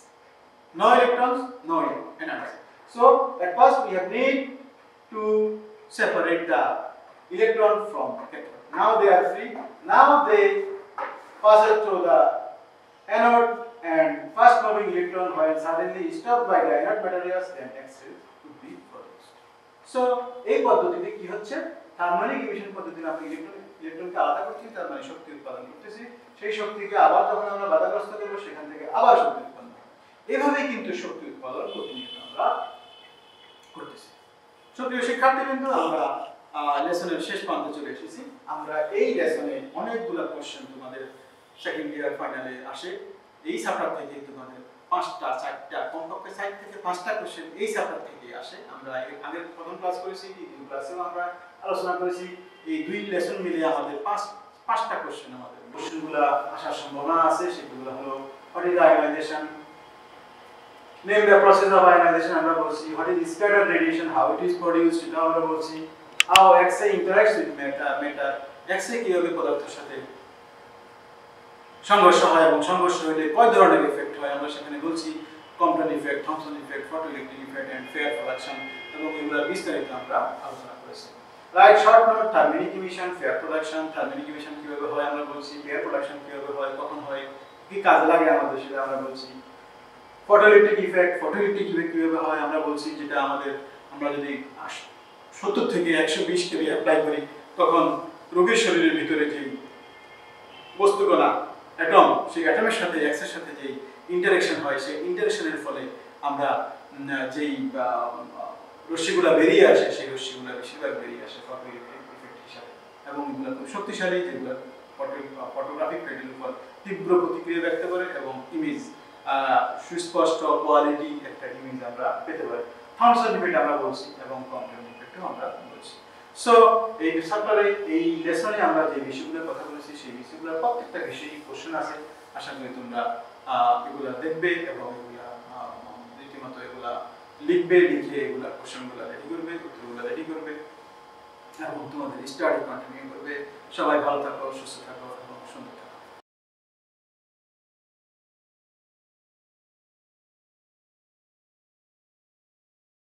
S1: No electrons, no energy. So at first we have need to separate the electron from cathode. Now they are free. Now they pass through the anode and fast moving electron when suddenly stopped by the inert materials, then X-ray would be produced. So এই পদ্ধতিতে কি হচ্ছে? থার্মিওনিক ইমিশন পদ্ধতিতে আমরা ইলেকট্রনকে আলাদা করছি, তার মানে শক্তি উৎপাদন করতেছি। সেই শক্তিকে আবার যখন আমরা বাধাগ্রস্ত করব, সেখান থেকে আবার শক্তি উৎপন্ন হবে। এইভাবেই কিন্তু শক্তি উৎপাদন প্রতিনিয়ত আমরা করতেছি। সুপ্রিয় শিক্ষার্থীবৃন্দ, আমরা লেসনের শেষ প্রান্তে চলে এসেছি। আমরা এই লেসনে অনেকগুলো কোশ্চেন তোমাদের সেকেন্ড ইয়ার ফাইনালে আসে। এই চ্যাপ্টার থেকে তোমাদের 5টা 4টা কমপক্ষে 4 থেকে 5টা কোশ্চেন এই চ্যাপ্টার থেকে আসে। আমরা আগের প্রথম ক্লাস করেছি, দ্বিতীয় ক্লাসেও আমরা আলোচনা করেছি। এই দুই লেসন মিলে আমাদের 5টা কোশ্চেন, আমাদের কোশ্চেনগুলো আসার সম্ভাবনা আছে। সেগুলো হলো what is ionization, name the process of ionization আমরা বলছি, what is scattered radiation, how it is produced এটা আমরা বলছি, how X-ray interacts with matter, X-ray কিভাবে পদার্থের সাথে সংঘর্ষ হয় এবং সংঘর্ষ হলে কয় ধরনের ইফেক্ট হয় আমরা সেখানে বলছি Compton effect, Thomson effect, photoelectric effect and pair production এবং এগুলা বিস্তারিত আমরা আলোচনা করেছি। Write short note thermionic emission, pair production, thermionic emission কিভাবে হয় আমরা বলছি, ফেয়ার প্রোডাকশন কিভাবে হয়, কখন হয়, কি কাজে লাগে আমাদের সেটা আমরা বলছি। ফটোইলেকট্রিক ইফেক্ট কিভাবে হয় আমরা বলছি, যেটা আমরা যদি 70 থেকে 120 কেভি অ্যাপ্লাই করি তখন রোগীর শরীরের ভিতরে যে বস্তুকণা অ্যাটম, সেই অ্যাটমের সাথে এক্সের সাথে যে ইন্টারঅ্যাকশন হয় সেই ইন্টারঅ্যাকশনের ফলে আমরা যেই রশ্মিগুলো বেরিয়ে আসে সেই রশ্মিগুলো বেশিরভাগ বেরিয়ে আসে ফটোইলেকট্রিক ইফেক্ট হিসাবে এবং এগুলো খুব শক্তিশালী, যেগুলো ফটোগ্রাফিক প্লেটের উপর তীব্র প্রতিক্রিয়া ব্যক্ত করে এবং ইমেজ সুস্পষ্ট কোয়ালিটি একটা ইমেজ আমরা পেতে পারি। থমসন ইফেক্ট আমরা বলছি এবং কম্পটন ইফেক্টও আমরা বলছি। সো এই চ্যাপ্টারে এই লেসনে আমরা যে বিষয়গুলোর কথা বলেছি সেই বিষয়গুলোর প্রত্যেকটা বিষয়ে কোশ্চেন আছে। আশা করি তোমরা এগুলা দেখবে এবং এগুলা রীতিমতো এগুলা লিখবে, লিখে এগুলা কোশ্চেনগুলো রেডি করবে, উত্তরগুলো রেডি করবে এবং তোমাদের স্টাডি কন্টিনিউ করবে। সবাই ভালো থাকো, সুস্থ থাকো।